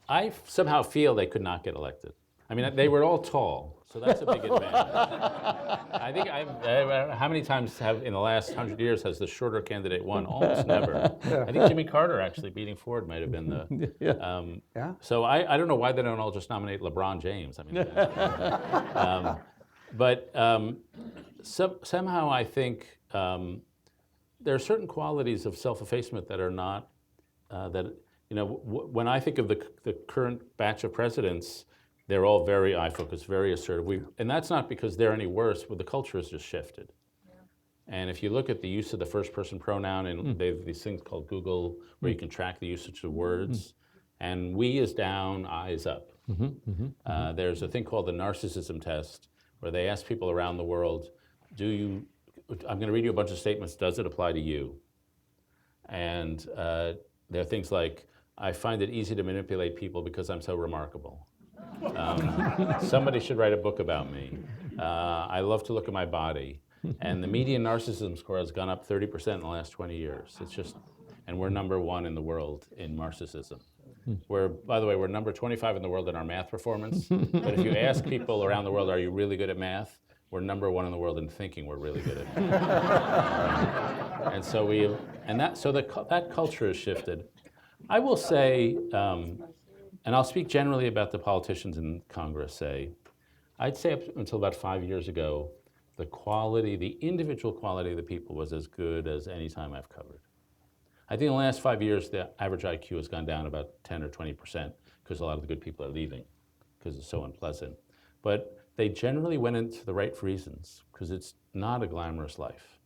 I somehow feel they could not get elected. I mean, they were all tall, so that's a big advantage. I think how many times have in the last 100 years has the shorter candidate won? Almost never. I think Jimmy Carter actually beating Ford might have been the. So I don't know why they don't all just nominate LeBron James. I mean, but somehow I think there are certain qualities of self-effacement that are not that. When I think of the current batch of presidents, they're all very eye-focused, very assertive. And that's not because they're any worse, but the culture has just shifted. Yeah. And if you look at the use of the first-person pronoun, and they have these things called Google, where you can track the usage of words, and we is down, I is up. There's a thing called the narcissism test, where they ask people around the world, I'm going to read you a bunch of statements, does it apply to you? And there are things like, I find it easy to manipulate people because I'm so remarkable. Somebody should write a book about me. I love to look at my body. And the median narcissism score has gone up 30% in the last 20 years. It's just, and we're #1 in the world in narcissism. By the way, we're number 25 in the world in our math performance. But if you ask people around the world, are you really good at math? We're #1 in the world in thinking we're really good at math. And so that culture has shifted. I will say, and I'll speak generally about the politicians in Congress, I'd say up until about 5 years ago, the individual quality of the people was as good as any time I've covered. I think in the last 5 years, the average IQ has gone down about 10 or 20% because a lot of the good people are leaving because it's so unpleasant. But they generally went into the right reasons because it's not a glamorous life.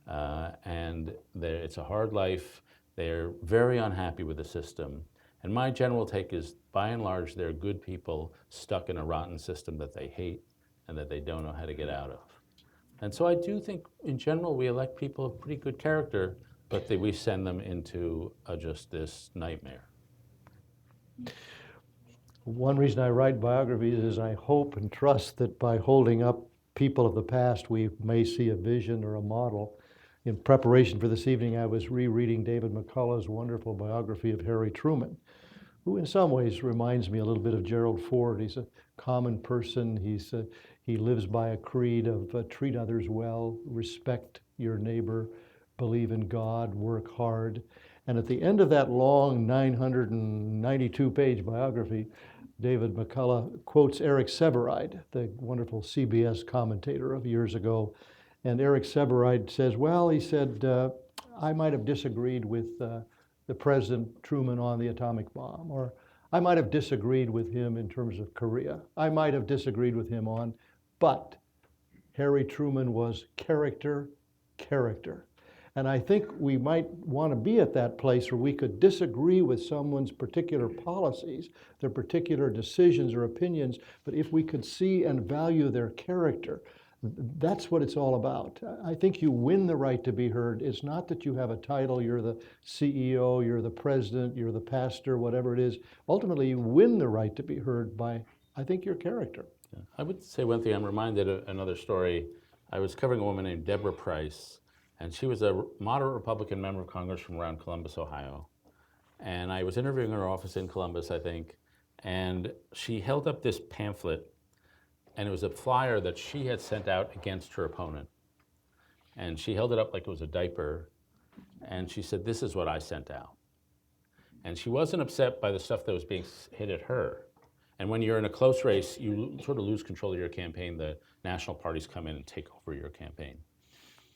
And it's a hard life. They're very unhappy with the system. And my general take is, by and large, they're good people stuck in a rotten system that they hate and that they don't know how to get out of. And so I do think, in general, we elect people of pretty good character, but we send them into just this nightmare. One reason I write biographies is I hope and trust that by holding up people of the past, we may see a vision or a model. In preparation for this evening, I was rereading David McCullough's wonderful biography of Harry Truman, who in some ways reminds me a little bit of Gerald Ford. He's a common person. He lives by a creed of treat others well, respect your neighbor, believe in God, work hard. And at the end of that long 992-page biography, David McCullough quotes Eric Sevareid, the wonderful CBS commentator of years ago. And Eric Sevareid says, well, he said, I might have disagreed with the President Truman on the atomic bomb, or I might have disagreed with him in terms of Korea. I might have disagreed with him on, but Harry Truman was character. And I think we might want to be at that place where we could disagree with someone's particular policies, their particular decisions or opinions, but if we could see and value their character, that's what it's all about. I think you win the right to be heard. It's not that you have a title, you're the CEO, you're the president, you're the pastor, whatever it is. Ultimately, you win the right to be heard by, I think, your character. Yeah. I would say one thing, I'm reminded of another story. I was covering a woman named Deborah Price, and she was a moderate Republican member of Congress from around Columbus, Ohio. And I was interviewing her office in Columbus, I think, and she held up this pamphlet, and it was a flyer that she had sent out against her opponent. And she held it up like it was a diaper, and she said, this is what I sent out. And she wasn't upset by the stuff that was being hit at her. And when you're in a close race, you sort of lose control of your campaign. The national parties come in and take over your campaign.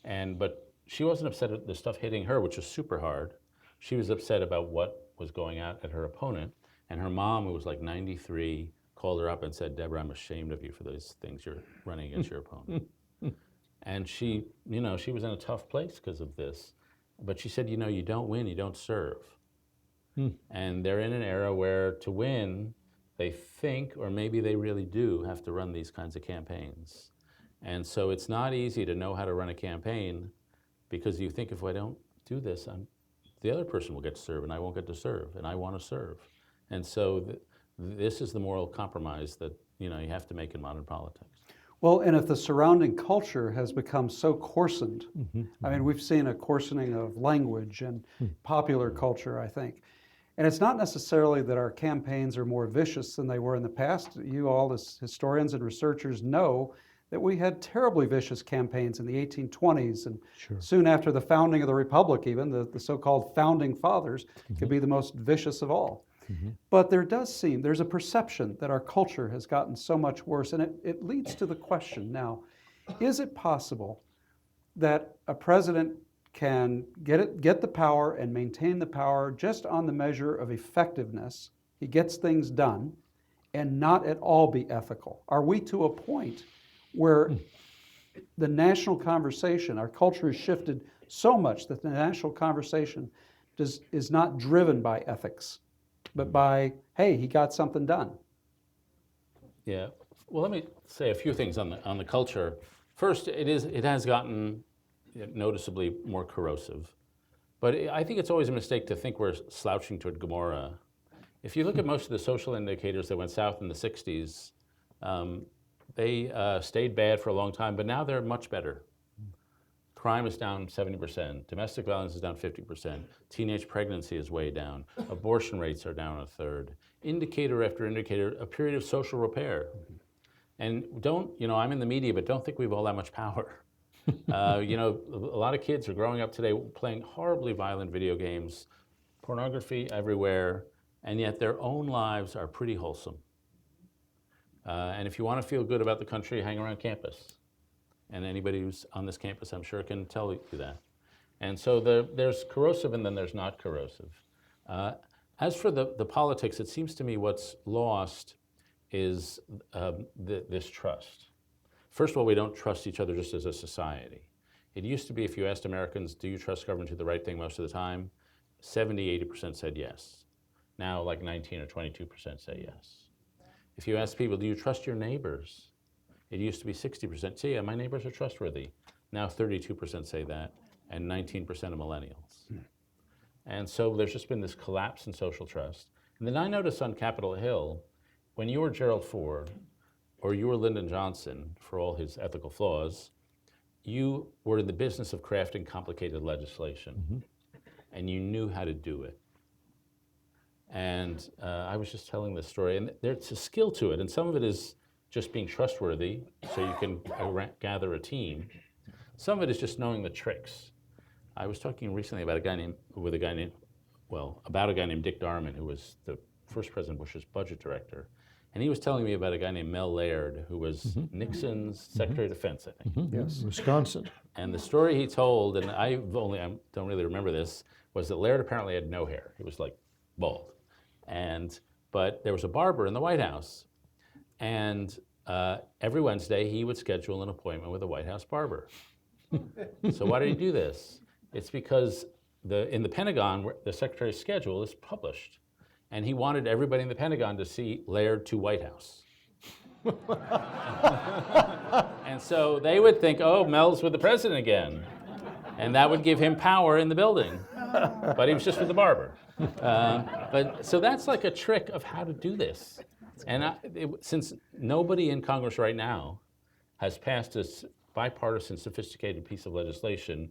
But she wasn't upset at the stuff hitting her, which was super hard. She was upset about what was going out at her opponent. And her mom, who was like 93, called her up and said, Deborah, I'm ashamed of you for those things you're running against your opponent. And she, she was in a tough place because of this. But she said, you don't win, you don't serve. And they're in an era where to win, they think, or maybe they really do, have to run these kinds of campaigns. And so it's not easy to know how to run a campaign because you think, if I don't do this, the other person will get to serve and I won't get to serve, and I want to serve. And so this is the moral compromise that you have to make in modern politics. Well, and if the surrounding culture has become so coarsened, I mean, we've seen a coarsening of language and popular culture, I think. And it's not necessarily that our campaigns are more vicious than they were in the past. You all, as historians and researchers, know that we had terribly vicious campaigns in the 1820s, and soon after the founding of the Republic even, the so-called Founding Fathers could be the most vicious of all. But there's a perception that our culture has gotten so much worse, and it leads to the question now, is it possible that a president can get the power and maintain the power just on the measure of effectiveness, he gets things done, and not at all be ethical? Are we to a point where the national conversation, our culture has shifted so much that the national conversation is not driven by ethics, but by, hey, he got something done? Yeah. Well, let me say a few things on the culture. First, it has gotten noticeably more corrosive. But I think it's always a mistake to think we're slouching toward Gomorrah. If you look at most of the social indicators that went south in the 60s, they stayed bad for a long time, but now they're much better. Crime is down 70%, domestic violence is down 50%, teenage pregnancy is way down, abortion rates are down a third. Indicator after indicator, a period of social repair. And I'm in the media, but don't think we have all that much power. A lot of kids are growing up today playing horribly violent video games, pornography everywhere, and yet their own lives are pretty wholesome. And if you want to feel good about the country, hang around campus. And anybody who's on this campus, I'm sure, can tell you that. And so there's corrosive and then there's not corrosive. As for the politics, it seems to me what's lost is this trust. First of all, we don't trust each other just as a society. It used to be, if you asked Americans, do you trust government to do the right thing most of the time? 70, 80% said yes. Now like 19 or 22% say yes. If you ask people, do you trust your neighbors? It used to be 60%. Say, yeah, my neighbors are trustworthy. Now 32% say that, and 19% of millennials. And so there's just been this collapse in social trust. And then I noticed on Capitol Hill, when you were Gerald Ford, or you were Lyndon Johnson, for all his ethical flaws, you were in the business of crafting complicated legislation, and you knew how to do it. And I was just telling this story, and there's a skill to it, and some of it is just being trustworthy, so you can gather a team. Some of it is just knowing the tricks. I was talking recently about a guy named about a guy named Dick Darman, who was the first President Bush's budget director. And he was telling me about a guy named Mel Laird, who was Nixon's Secretary of Defense, I think. Yes, Wisconsin. And the story he told, and I don't really remember this, was that Laird apparently had no hair. He was like bald. But there was a barber in the White House. And every Wednesday he would schedule an appointment with a White House barber. So why did he do this? It's because in the Pentagon, the Secretary's schedule is published. And he wanted everybody in the Pentagon to see Laird to White House. And so they would think, oh, Mel's with the president again. And that would give him power in the building. But he was just with the barber. So that's like a trick of how to do this. And since nobody in Congress right now has passed this bipartisan, sophisticated piece of legislation,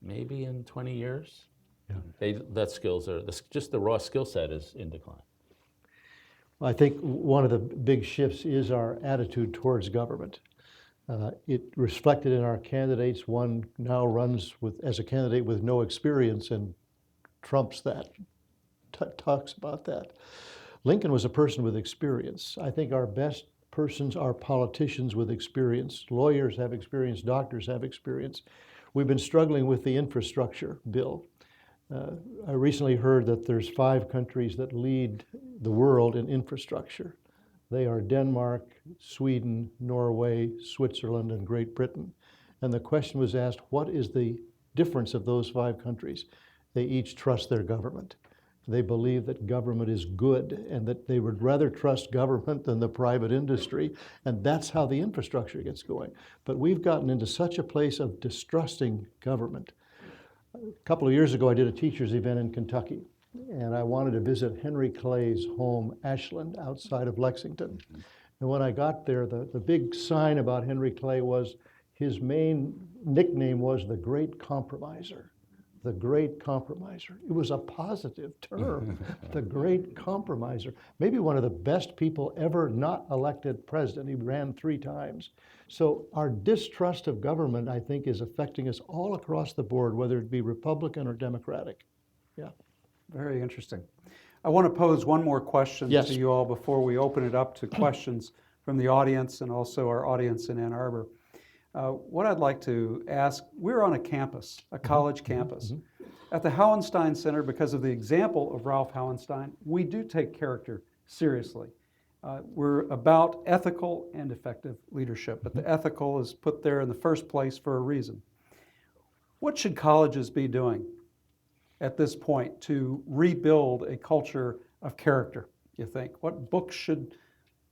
maybe in 20 years, just the raw skill set is in decline. I think one of the big shifts is our attitude towards government. It reflected in our candidates. One now runs as a candidate with no experience and trumps that, talks about that. Lincoln was a person with experience. I think our best persons are politicians with experience. Lawyers have experience, doctors have experience. We've been struggling with the infrastructure bill. I recently heard that there's 5 countries that lead the world in infrastructure. They are Denmark, Sweden, Norway, Switzerland, and Great Britain. And the question was asked, what is the difference of those 5 countries? They each trust their government. They believe that government is good and that they would rather trust government than the private industry. And that's how the infrastructure gets going. But we've gotten into such a place of distrusting government. A couple of years ago, I did a teacher's event in Kentucky, and I wanted to visit Henry Clay's home, Ashland, outside of Lexington. And when I got there, the big sign about Henry Clay was his main nickname was the Great Compromiser. The Great Compromiser. It was a positive term, the Great Compromiser. Maybe one of the best people ever not elected president. He ran 3 times. So our distrust of government, I think, is affecting us all across the board, whether it be Republican or Democratic. Yeah. Very interesting. I want to pose one more question Yes. to you all before we open it up to questions from the audience and also our audience in Ann Arbor. What I'd like to ask, we're on a campus, a college campus. At the Hauenstein Center, because of the example of Ralph Hauenstein, we do take character seriously. We're about ethical and effective leadership, but the ethical is put there in the first place for a reason. What should colleges be doing at this point to rebuild a culture of character, you think? What books should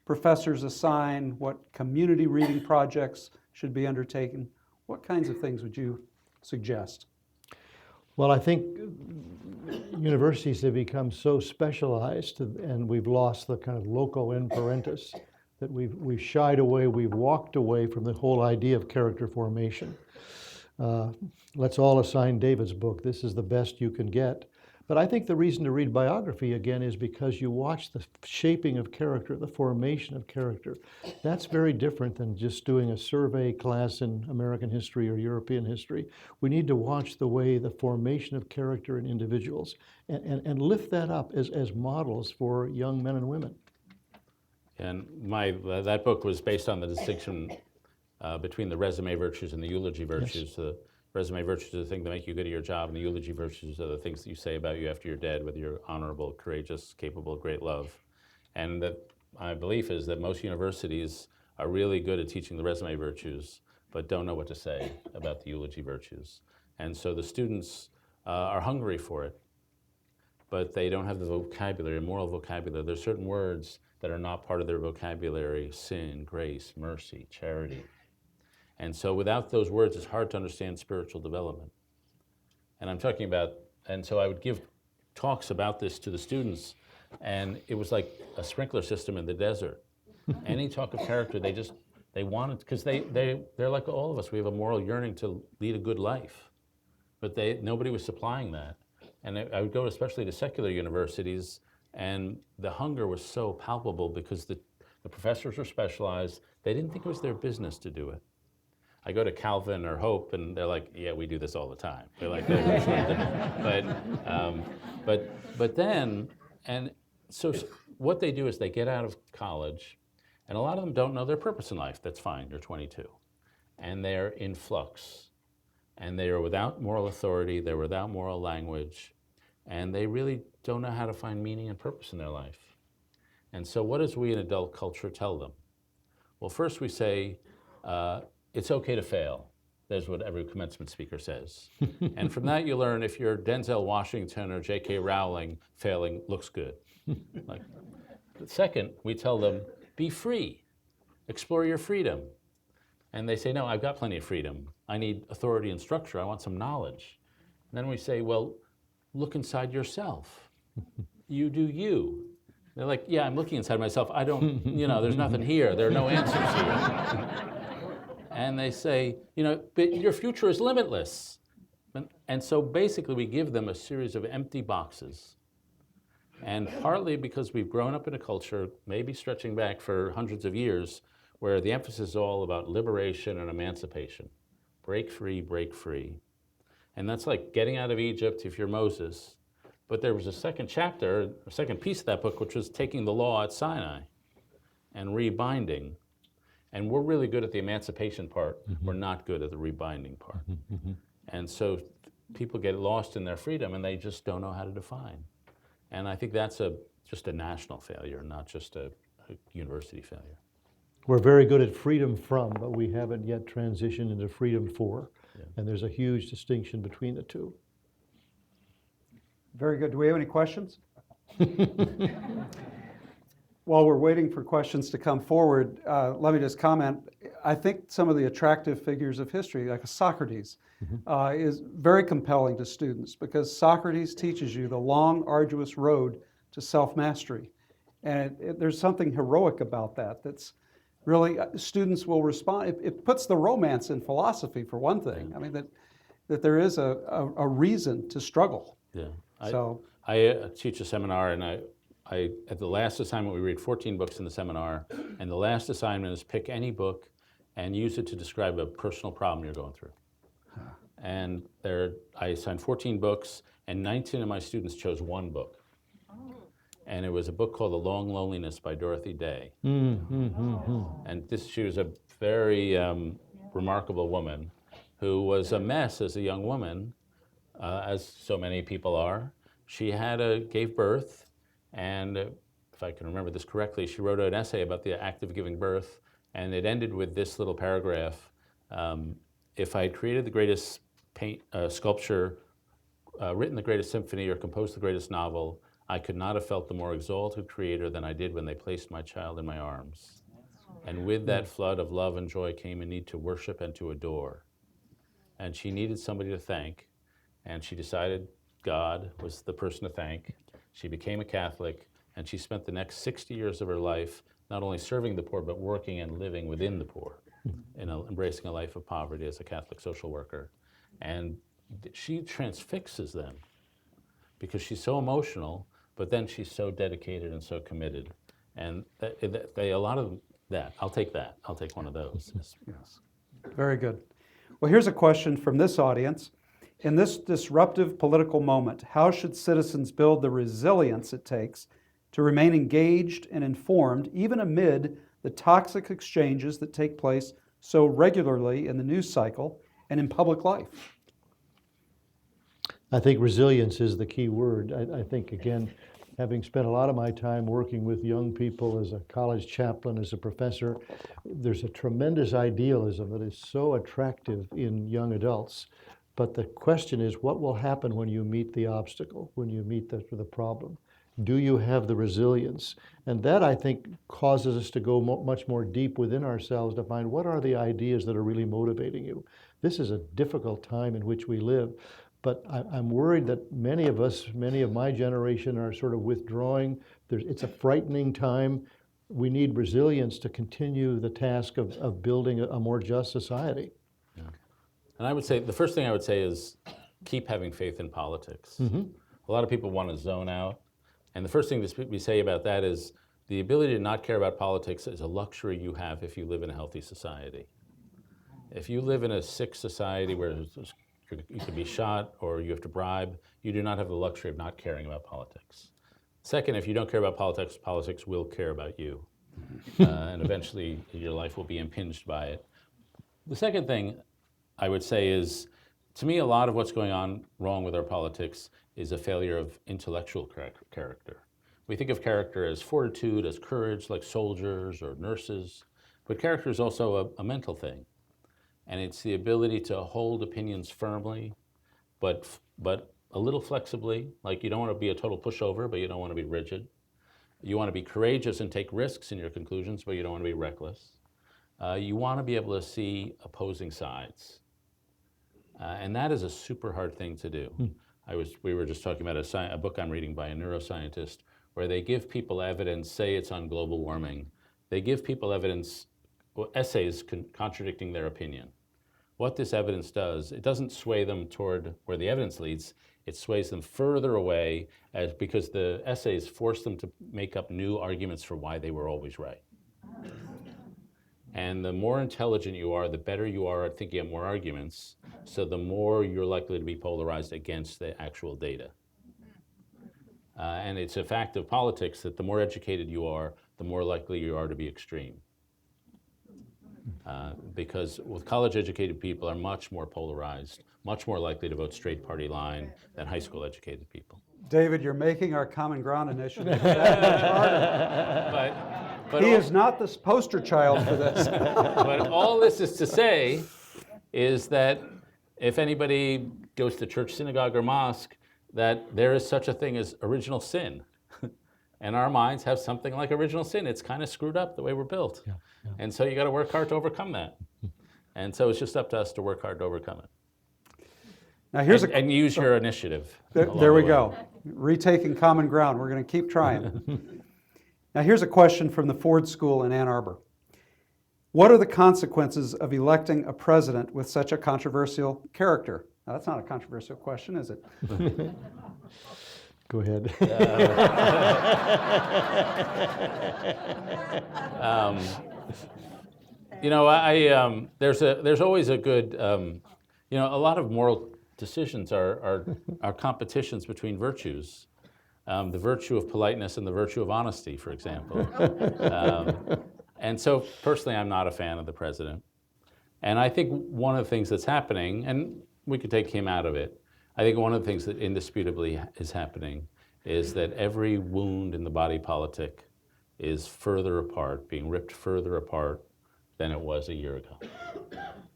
professors assign? What community reading projects should be undertaken? What kinds of things would you suggest? Well, I think universities have become so specialized and we've lost the kind of loco in parentis that we've shied away, we've walked away from the whole idea of character formation. Let's all assign David's book, this is the best you can get. But I think the reason to read biography again is because you watch the shaping of character, the formation of character. That's very different than just doing a survey class in American history or European history. We need to watch the way the formation of character in individuals and lift that up as models for young men and women. And that book was based on the distinction between the resume virtues and the eulogy virtues. Yes. The resume virtues are the things that make you good at your job, and the eulogy virtues are the things that you say about you after you're dead, whether you're honorable, courageous, capable of great love. And that my belief is that most universities are really good at teaching the resume virtues, but don't know what to say about the eulogy virtues. And so the students are hungry for it, but they don't have the vocabulary, moral vocabulary. There's certain words that are not part of their vocabulary: sin, grace, mercy, charity. And so without those words, it's hard to understand spiritual development. And I'm talking about, and so I would give talks about this to the students, and it was like a sprinkler system in the desert. Any talk of character, they wanted, because they're like all of us, we have a moral yearning to lead a good life. But nobody was supplying that. And I would go especially to secular universities, and the hunger was so palpable because the professors were specialized. They didn't think it was their business to do it. I go to Calvin or Hope, and they're like, yeah, we do this all the time. They're like, but But then, and so what they do is they get out of college, and a lot of them don't know their purpose in life. That's fine, you're 22. And they're in flux. And they are without moral authority, they're without moral language, and they really don't know how to find meaning and purpose in their life. And so what does we in adult culture tell them? Well, first we say, it's okay to fail. That's what every commencement speaker says. And from that you learn if you're Denzel Washington or J.K. Rowling, failing looks good. Like, second, we tell them, be free, explore your freedom. And they say, no, I've got plenty of freedom. I need authority and structure. I want some knowledge. And then we say, well, look inside yourself. You do you. They're like, yeah, I'm looking inside myself. I don't, there's nothing here. There are no answers here. And they say, but your future is limitless. And so basically we give them a series of empty boxes. And partly because we've grown up in a culture, maybe stretching back for hundreds of years, where the emphasis is all about liberation and emancipation. Break free, break free. And that's like getting out of Egypt if you're Moses. But there was a second chapter, a second piece of that book, which was taking the law at Sinai and rebinding. And we're really good at the emancipation part. We're not good at the rebinding part. And so people get lost in their freedom and they just don't know how to define. And I think that's just a national failure, not just a university failure. We're very good at freedom from, but we haven't yet transitioned into freedom for. Yeah. And there's a huge distinction between the two. Very good. Do we have any questions? While we're waiting for questions to come forward, let me just comment. I think some of the attractive figures of history, like a Socrates, is very compelling to students because Socrates teaches you the long, arduous road to self-mastery. And there's something heroic about that. That's really, students will respond. It puts the romance in philosophy, for one thing. I mean, that there is a reason to struggle. Yeah. So I teach a seminar, and I at the last assignment, we read 14 books in the seminar, and the last assignment is pick any book and use it to describe a personal problem you're going through. And I assigned 14 books, and 19 of my students chose one book. And it was a book called The Long Loneliness by Dorothy Day. And she was a very remarkable woman who was a mess as a young woman, as so many people are. She gave birth, and if I can remember this correctly, she wrote an essay about the act of giving birth, and it ended with this little paragraph. If I had created the greatest sculpture, written the greatest symphony, or composed the greatest novel, I could not have felt the more exalted creator than I did when they placed my child in my arms. And with that flood of love and joy came a need to worship and to adore. And she needed somebody to thank, and she decided God was the person to thank. She became a Catholic, and she spent the next 60 years of her life not only serving the poor, but working and living within the poor, embracing a life of poverty as a Catholic social worker. And she transfixes them because she's so emotional, but then she's so dedicated and so committed. And a lot of that, I'll take that. I'll take one of those. Yes. Very good. Well, here's a question from this audience. In this disruptive political moment, how should citizens build the resilience it takes to remain engaged and informed, even amid the toxic exchanges that take place so regularly in the news cycle and in public life? I think resilience is the key word. I think, again, having spent a lot of my time working with young people as a college chaplain, as a professor, there's a tremendous idealism that is so attractive in young adults. But the question is, what will happen when you meet the obstacle, when you meet the problem? Do you have the resilience? And that, I think, causes us to go much more deep within ourselves to find what are the ideas that are really motivating you. This is a difficult time in which we live. But I'm worried that many of us, many of my generation, are sort of withdrawing. It's a frightening time. We need resilience to continue the task of building a more just society. Yeah. And I would say, the first thing I would say is keep having faith in politics. A lot of people want to zone out. And the first thing we say about that is the ability to not care about politics is a luxury you have if you live in a healthy society. If you live in a sick society where there's You could be shot or you have to bribe. You do not have the luxury of not caring about politics. Second, if you don't care about politics, politics will care about you. And eventually your life will be impinged by it. The second thing I would say is, to me, a lot of what's going on wrong with our politics is a failure of intellectual character. We think of character as fortitude, as courage, like soldiers or nurses, but character is also a mental thing. And it's the ability to hold opinions firmly, but a little flexibly. Like, you don't want to be a total pushover, but you don't want to be rigid. You want to be courageous and take risks in your conclusions, but you don't want to be reckless. You want to be able to see opposing sides. And that is a super hard thing to do. We were just talking about a book I'm reading by a neuroscientist where they give people evidence, say it's on global warming. They give people evidence, essays contradicting their opinion. What this evidence does, it doesn't sway them toward where the evidence leads, it sways them further away because the essays force them to make up new arguments for why they were always right. And the more intelligent you are, the better you are at thinking of more arguments, so the more you're likely to be polarized against the actual data. And it's a fact of politics that the more educated you are, the more likely you are to be extreme. Because with college-educated people are much more polarized, much more likely to vote straight party line than high school-educated people. David, you're making our Common Ground initiative that much harder. But he is not the poster child for this. But all this is to say is that if anybody goes to church, synagogue, or mosque, that there is such a thing as original sin. And our minds have something like original sin. It's kind of screwed up the way we're built. Yeah. And so you got to work hard to overcome that. And so it's just up to us to work hard to overcome it. Now here's and use your initiative. There we go. Retaking common ground. We're going to keep trying. Now here's a question from the Ford School in Ann Arbor. What are the consequences of electing a president with such a controversial character? Now that's not a controversial question, is it? Go ahead. There's always a good, a lot of moral decisions are competitions between virtues. The virtue of politeness and the virtue of honesty, for example. And so personally, I'm not a fan of the president. And I think one of the things that's happening, and we could take him out of it, I think one of the things that indisputably is happening is that every wound in the body politic is further apart, being ripped further apart than it was a year ago.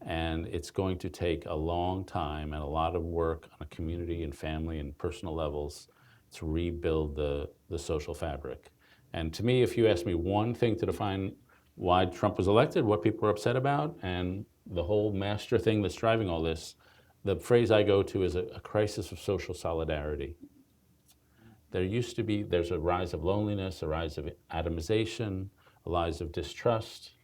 And it's going to take a long time and a lot of work on a community and family and personal levels to rebuild the social fabric. And to me, if you ask me one thing to define why Trump was elected, what people were upset about, and the whole master thing that's driving all this, the phrase I go to is a crisis of social solidarity. There's a rise of loneliness, a rise of atomization, a rise of distrust.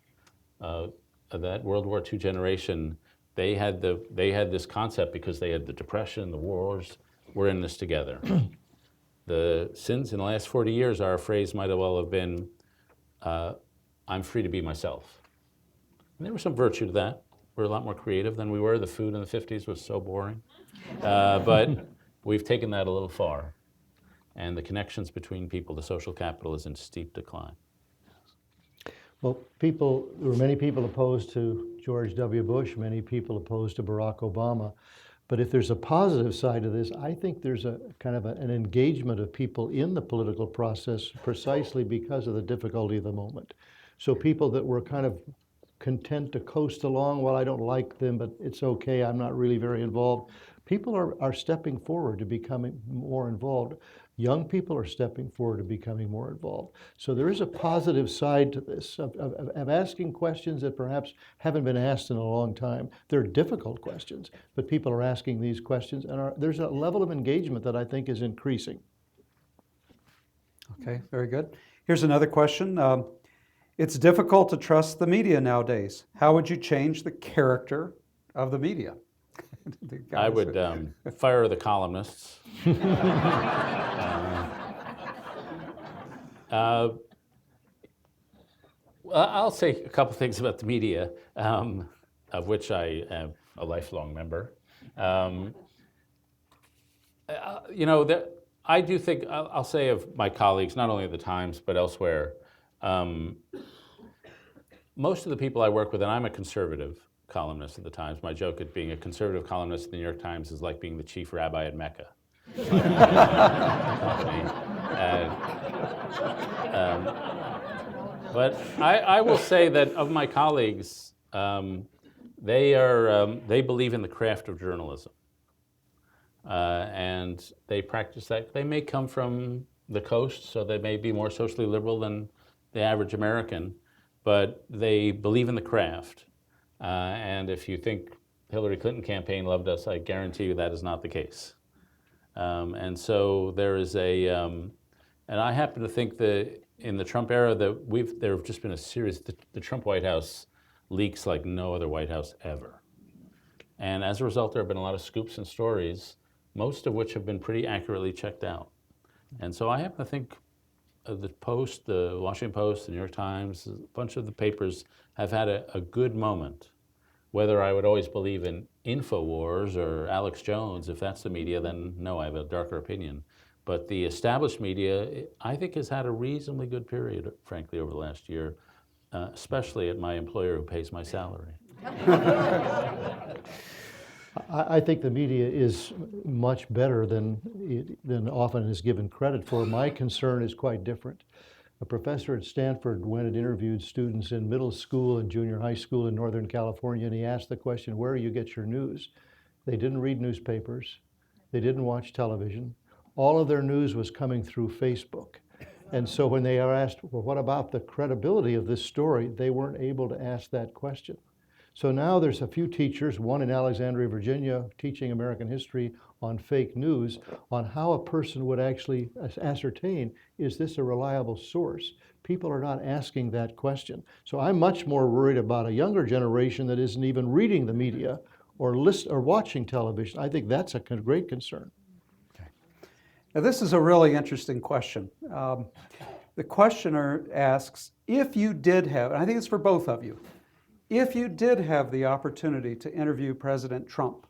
That World War II generation, they had this concept because they had the Depression, the wars, we're in this together. The sins in the last 40 years, our phrase might well have been, I'm free to be myself. And there was some virtue to that. We're a lot more creative than we were. The food in the 50s was so boring. But we've taken that a little far. And the connections between people, the social capital, is in steep decline. Well, there were many people opposed to George W. Bush, many people opposed to Barack Obama. But if there's a positive side to this, I think there's a kind of an engagement of people in the political process precisely because of the difficulty of the moment. So people that were kind of content to coast along, well, I don't like them, but it's okay, I'm not really very involved. People are stepping forward to becoming more involved. Young people are stepping forward to becoming more involved. So there is a positive side to this, of asking questions that perhaps haven't been asked in a long time. They're difficult questions, but people are asking these questions, and there's a level of engagement that I think is increasing. Okay, very good. Here's another question. It's difficult to trust the media nowadays. How would you change the character of the media? I would fire the columnists. I'll say a couple things about the media, of which I am a lifelong member. You know, I do think, I'll say of my colleagues, not only at the Times, but elsewhere, most of the people I work with, and I'm a conservative columnist at the Times. My joke at being a conservative columnist at the New York Times is like being the chief rabbi at Mecca. But I will say that of my colleagues, they believe in the craft of journalism. And they practice that. They may come from the coast, so they may be more socially liberal than the average American, but they believe in the craft. And if you think Hillary Clinton campaign loved us, I guarantee you that is not the case. And so there is and I happen to think that in the Trump era that there have just been a series, the Trump White House leaks like no other White House ever. And as a result, there have been a lot of scoops and stories, most of which have been pretty accurately checked out. And so I happen to think the Post, the Washington Post, the New York Times, a bunch of the papers have had a good moment. Whether I would always believe in InfoWars or Alex Jones, if that's the media, then no, I have a darker opinion. But the established media, I think, has had a reasonably good period, frankly, over the last year, especially at my employer who pays my salary. I think the media is much better than often is given credit for. My concern is quite different. A professor at Stanford went and interviewed students in middle school and junior high school in Northern California, and he asked the question, where do you get your news? They didn't read newspapers. They didn't watch television. All of their news was coming through Facebook. And so when they are asked, well, what about the credibility of this story? They weren't able to ask that question. So now there's a few teachers, one in Alexandria, Virginia, teaching American history on fake news, on how a person would actually ascertain, is this a reliable source? People are not asking that question. So I'm much more worried about a younger generation that isn't even reading the media or watching television. I think that's a great concern. Okay. Now this is a really interesting question. The questioner asks, if you did have, and I think it's for both of you, if you did have the opportunity to interview President Trump,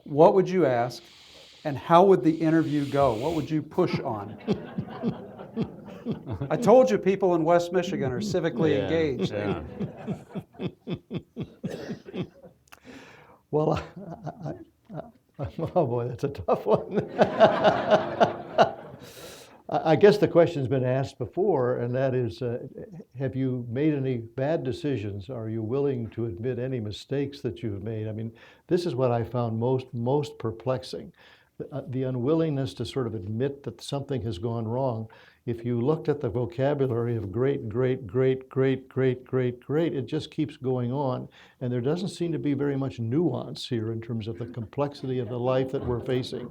what would you ask, and how would the interview go? What would you push on? I told you people in West Michigan are civically engaged. Yeah. Well, oh boy, that's a tough one. I guess the question's been asked before, and that is, have you made any bad decisions? Are you willing to admit any mistakes that you've made? I mean, this is what I found most perplexing, the unwillingness to sort of admit that something has gone wrong. If you looked at the vocabulary of great, great, great, great, great, great, great, it just keeps going on, and there doesn't seem to be very much nuance here in terms of the complexity of the life that we're facing.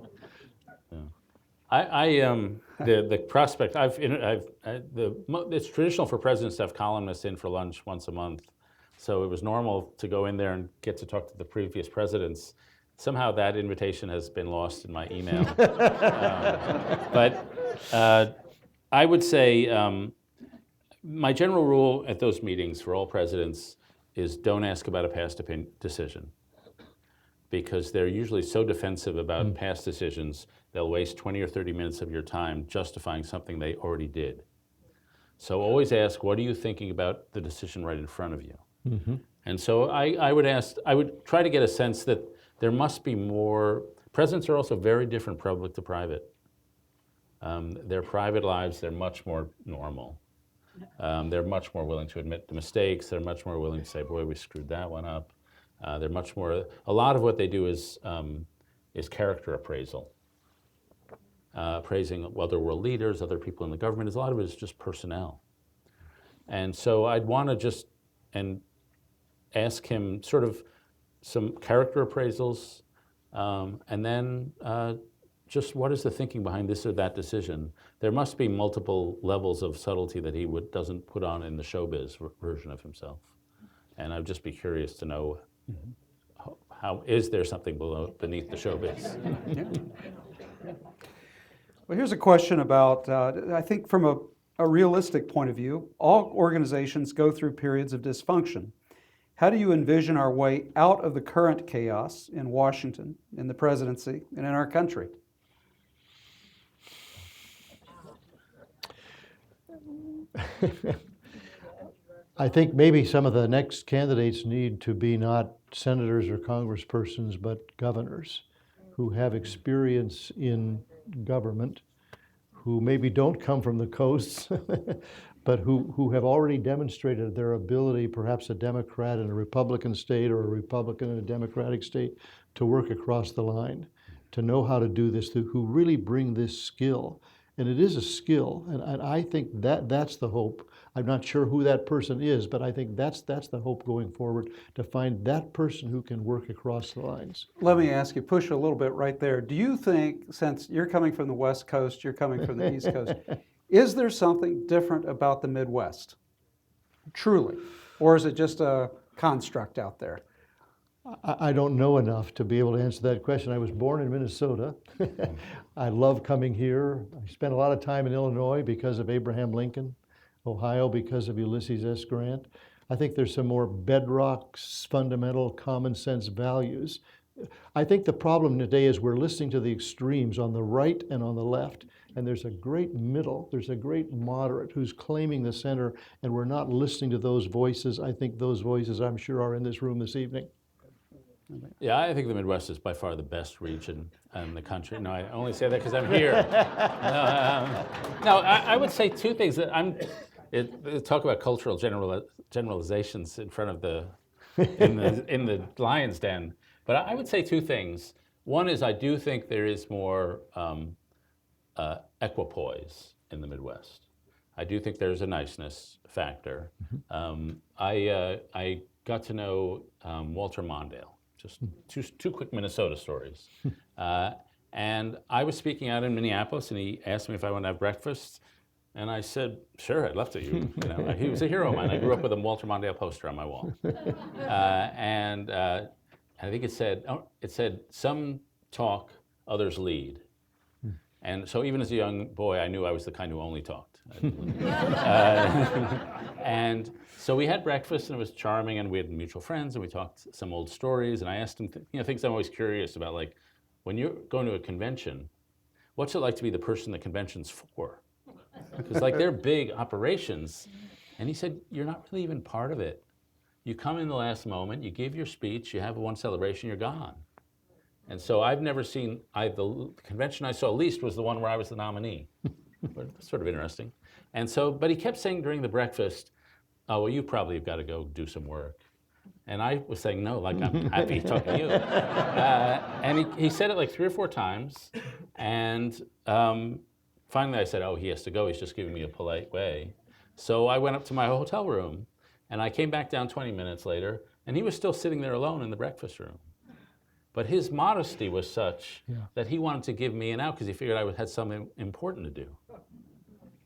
The prospect, it's traditional for presidents to have columnists in for lunch once a month. So it was normal to go in there and get to talk to the previous presidents. Somehow that invitation has been lost in my email. But I would say my general rule at those meetings for all presidents is don't ask about a past decision, because they're usually so defensive about past decisions, they'll waste 20 or 30 minutes of your time justifying something they already did. So always ask, what are you thinking about the decision right in front of you? Mm-hmm. And so I would try to get a sense that there must be more. Presidents are also very different public to private. Their private lives, they're much more normal. They're much more willing to admit the mistakes. They're much more willing to say, boy, we screwed that one up. They're much more, a lot of what they do is character appraisal. Praising other world leaders, other people in the government. A lot of it is just personnel. And so I'd want to just ask him sort of some character appraisals, and then just what is the thinking behind this or that decision. There must be multiple levels of subtlety that he doesn't put on in the showbiz version of himself. And I'd just be curious to know, how is there something beneath the showbiz? Well, here's a question about, I think from a realistic point of view, all organizations go through periods of dysfunction. How do you envision our way out of the current chaos in Washington, in the presidency, and in our country? I think maybe some of the next candidates need to be not senators or congresspersons, but governors who have experience in government, who maybe don't come from the coasts, but who have already demonstrated their ability, perhaps a Democrat in a Republican state or a Republican in a Democratic state, to work across the line, to know how to do this, who really bring this skill. And it is a skill, and I think that's the hope. I'm not sure who that person is, but I think that's the hope going forward, to find that person who can work across the lines. Let me ask you, push a little bit right there. Do you think, since you're coming from the West Coast, you're coming from the East Coast, is there something different about the Midwest, truly? Or is it just a construct out there? I don't know enough to be able to answer that question. I was born in Minnesota. I love coming here. I spent a lot of time in Illinois because of Abraham Lincoln, Ohio because of Ulysses S. Grant. I think there's some more bedrock, fundamental, common sense values. I think the problem today is we're listening to the extremes on the right and on the left, and there's a great middle, there's a great moderate who's claiming the center, and we're not listening to those voices. I think those voices, I'm sure, are in this room this evening. Yeah, I think the Midwest is by far the best region in the country. No, I only say that because I'm here. No, I would say two things. Talk about cultural generalizations in front of in the lion's den. But I would say two things. One is I do think there is more equipoise in the Midwest. I do think there's a niceness factor. I got to know Walter Mondale. Just two quick Minnesota stories. And I was speaking out in Minneapolis, and he asked me if I wanted to have breakfast. And I said, sure, I'd love to. He was a hero of mine. I grew up with a Walter Mondale poster on my wall. And I think it said, some talk, others lead. And so even as a young boy, I knew I was the kind who only talked. And so we had breakfast, and it was charming, and we had mutual friends, and we talked some old stories, and I asked him, things I'm always curious about, like, when you're going to a convention, what's it like to be the person the convention's for? Because, like, they're big operations. And he said, you're not really even part of it. You come in the last moment, you give your speech, you have one celebration, you're gone. And so I've never seen, the convention I saw least was the one where I was the nominee. But it's sort of interesting. And so, but he kept saying during the breakfast, oh, well, you probably have got to go do some work. And I was saying, no, like, I'm happy talking to you. And he said it like 3 or 4 times. And finally I said, oh, he has to go. He's just giving me a polite way. So I went up to my hotel room, and I came back down 20 minutes later, and he was still sitting there alone in the breakfast room. But his modesty was such that he wanted to give me an out because he figured I had something important to do.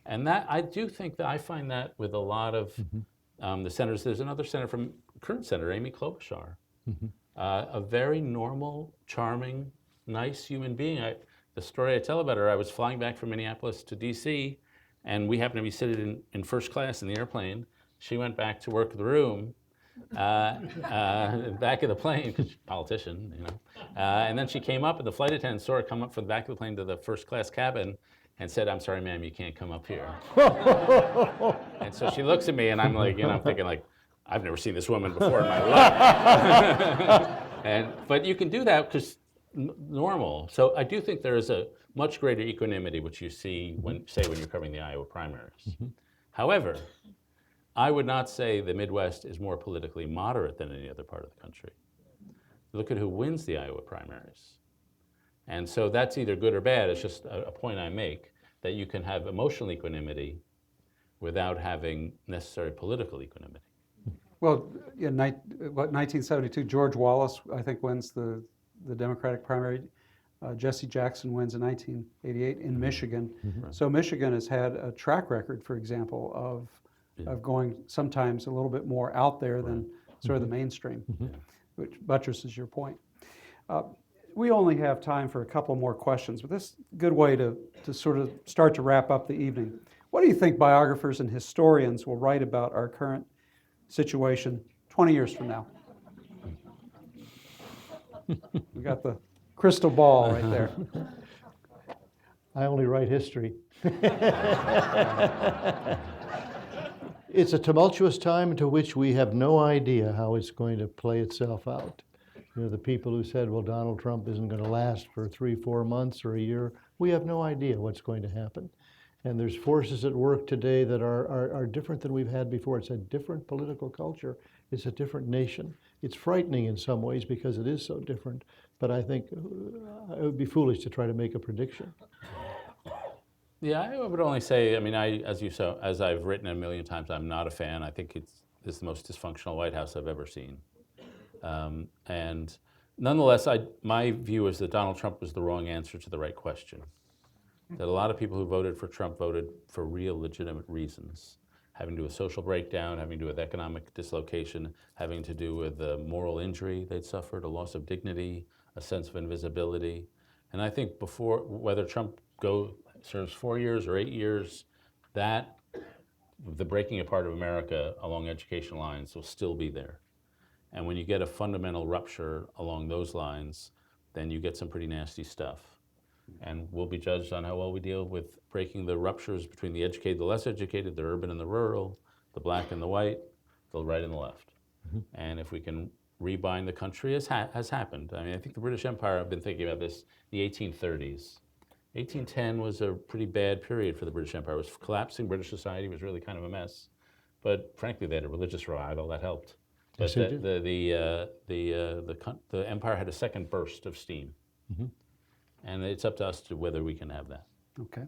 And that, I do think that I find that with a lot of the senators. There's another senator current Senator Amy Klobuchar, a very normal, charming, nice human being. The story I tell about her, I was flying back from Minneapolis to DC, and we happened to be sitting in first class in the airplane. She went back to work the room, back of the plane, because she's a politician, and then she came up, and the flight attendant saw her come up from the back of the plane to the first class cabin and said, I'm sorry, ma'am, you can't come up here. And so she looks at me, and I'm like, I'm thinking, like, I've never seen this woman before in my life. But you can do that because normal. So I do think there is a much greater equanimity, which you see when you're covering the Iowa primaries. However, I would not say the Midwest is more politically moderate than any other part of the country. Look at who wins the Iowa primaries. And so that's either good or bad. It's just a point I make, that you can have emotional equanimity without having necessary political equanimity. Well, in 1972, George Wallace, I think, wins the Democratic primary. Jesse Jackson wins in 1988 in Michigan. So Michigan has had a track record, for example, of going sometimes a little bit more out there than sort of the mainstream, which buttresses your point. We only have time for a couple more questions, but this is a good way to sort of start to wrap up the evening. What do you think biographers and historians will write about our current situation 20 years from now? We got the crystal ball right there. I only write history. It's a tumultuous time into which we have no idea how it's going to play itself out. You know, the people who said, well, Donald Trump isn't going to last for 3-4 months or a year, we have no idea what's going to happen. And there's forces at work today that are different than we've had before. It's a different political culture. It's a different nation. It's frightening in some ways because it is so different. But I think it would be foolish to try to make a prediction. Yeah, I would only say, I mean, as I've written a million times, I'm not a fan. I think it's the most dysfunctional White House I've ever seen. And nonetheless, my view is that Donald Trump was the wrong answer to the right question. That a lot of people who voted for Trump voted for real legitimate reasons, having to do with social breakdown, having to do with economic dislocation, having to do with the moral injury they'd suffered, a loss of dignity, a sense of invisibility. And I think before, whether Trump serves 4 years or 8 years, that the breaking apart of America along education lines will still be there. And when you get a fundamental rupture along those lines, then you get some pretty nasty stuff. And we'll be judged on how well we deal with breaking the ruptures between the educated, the less educated, the urban and the rural, the black and the white, the right and the left. And if we can rebind the country, as has happened. I mean, I think the British Empire, I've been thinking about this, the 1830s. 1810 was a pretty bad period for the British Empire. It was collapsing. British society was really kind of a mess. But frankly, they had a religious revival that helped. But the empire had a second burst of steam. And it's up to us to whether we can have that. Okay.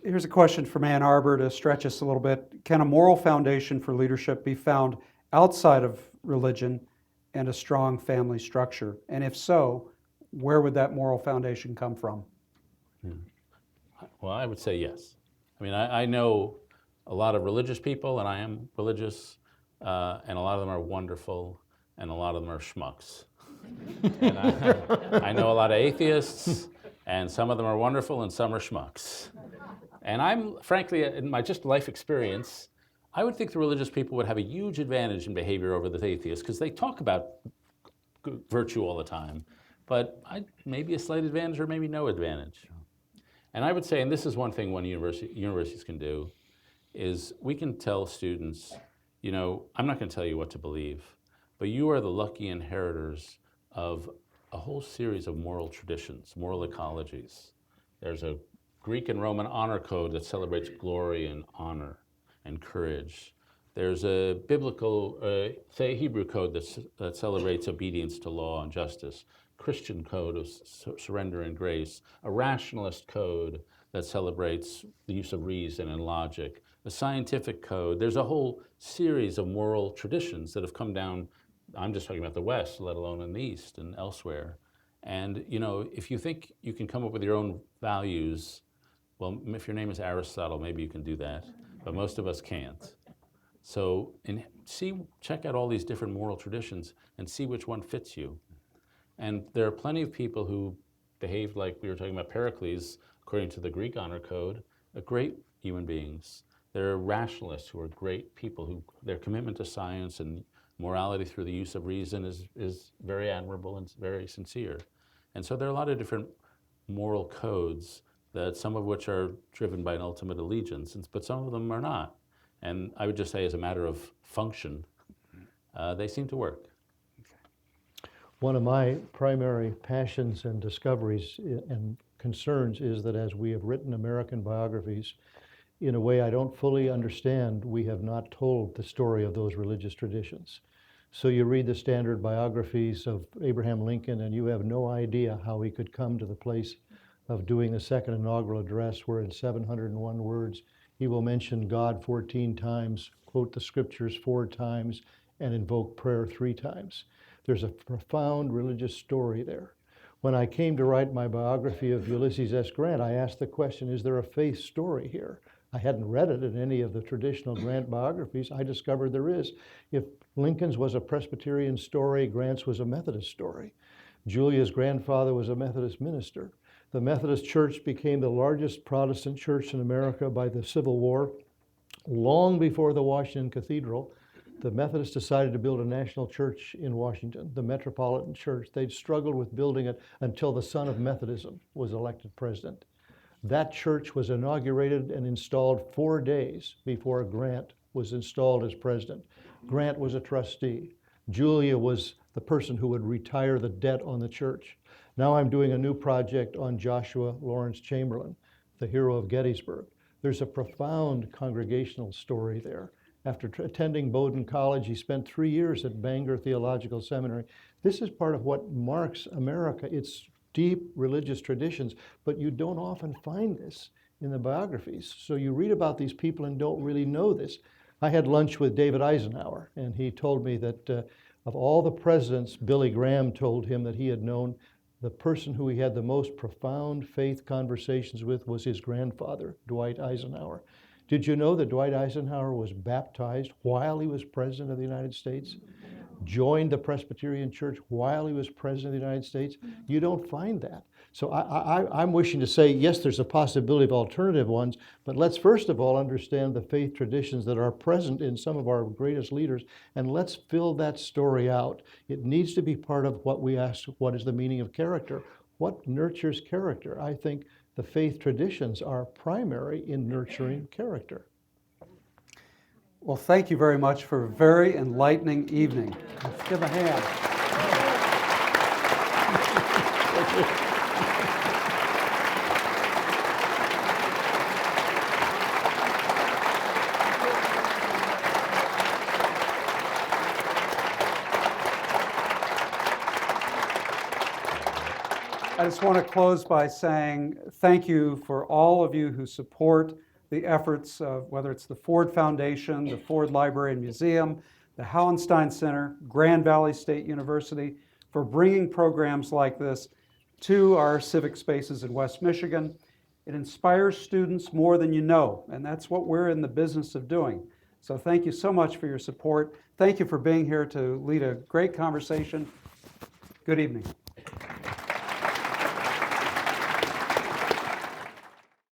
Here's a question from Ann Arbor to stretch us a little bit. Can a moral foundation for leadership be found outside of religion and a strong family structure? And if so, where would that moral foundation come from? Well, I would say yes. I mean, I know a lot of religious people, and I am religious, and a lot of them are wonderful, and a lot of them are schmucks. And I know a lot of atheists, and some of them are wonderful, and some are schmucks. And I'm, frankly, in my just life experience, I would think the religious people would have a huge advantage in behavior over the atheists, because they talk about virtue all the time. But maybe a slight advantage or maybe no advantage. And I would say, and this is one thing universities can do, is we can tell students, you know, I'm not going to tell you what to believe, but you are the lucky inheritors of a whole series of moral traditions, moral ecologies. There's a Greek and Roman honor code that celebrates glory and honor and courage. There's a biblical, say, Hebrew code that celebrates obedience to law and justice. Christian code of surrender and grace, a rationalist code that celebrates the use of reason and logic, a scientific code. There's a whole series of moral traditions that have come down, I'm just talking about the West, let alone in the East and elsewhere. And, you know, if you think you can come up with your own values, well, if your name is Aristotle, maybe you can do that, but most of us can't. So check out all these different moral traditions and see which one fits you. And there are plenty of people who behaved like we were talking about Pericles, according to the Greek honor code, are great human beings. There are rationalists who are great people who their commitment to science and morality through the use of reason is very admirable and very sincere. And so there are a lot of different moral codes, that some of which are driven by an ultimate allegiance, but some of them are not. And I would just say, as a matter of function, they seem to work. One of my primary passions and discoveries and concerns is that as we have written American biographies, in a way I don't fully understand, we have not told the story of those religious traditions. So you read the standard biographies of Abraham Lincoln and you have no idea how he could come to the place of doing the second inaugural address where in 701 words he will mention God 14 times, quote the scriptures 4 times, and invoke prayer 3 times. There's a profound religious story there. When I came to write my biography of Ulysses S. Grant, I asked the question, is there a faith story here? I hadn't read it in any of the traditional Grant biographies. I discovered there is. If Lincoln's was a Presbyterian story, Grant's was a Methodist story. Julia's grandfather was a Methodist minister. The Methodist Church became the largest Protestant church in America by the Civil War, long before the Washington Cathedral. The Methodists decided to build a national church in Washington, the Metropolitan Church. They'd struggled with building it until the son of Methodism was elected president. That church was inaugurated and installed 4 days before Grant was installed as president. Grant was a trustee. Julia was the person who would retire the debt on the church. Now I'm doing a new project on Joshua Lawrence Chamberlain, the hero of Gettysburg. There's a profound congregational story there. After attending Bowdoin College, he spent 3 years at Bangor Theological Seminary. This is part of what marks America. It's deep religious traditions, but you don't often find this in the biographies. So you read about these people and don't really know this. I had lunch with David Eisenhower, and he told me that of all the presidents, Billy Graham told him that he had known, the person who he had the most profound faith conversations with was his grandfather, Dwight Eisenhower. Did you know that Dwight Eisenhower was baptized while he was president of the United States? Joined the Presbyterian Church while he was president of the United States? You don't find that. So I'm wishing to say, yes, there's a possibility of alternative ones, but let's first of all understand the faith traditions that are present in some of our greatest leaders, and let's fill that story out. It needs to be part of what we ask, what is the meaning of character? What nurtures character? I think the faith traditions are primary in nurturing character. Well, thank you very much for a very enlightening evening. Let's give a hand. I just want to close by saying thank you for all of you who support the efforts of whether it's the Ford Foundation, the Ford Library and Museum, the Hauenstein Center, Grand Valley State University, for bringing programs like this to our civic spaces in West Michigan. It inspires students more than you know, and that's what we're in the business of doing. So thank you so much for your support. Thank you for being here to lead a great conversation. Good evening.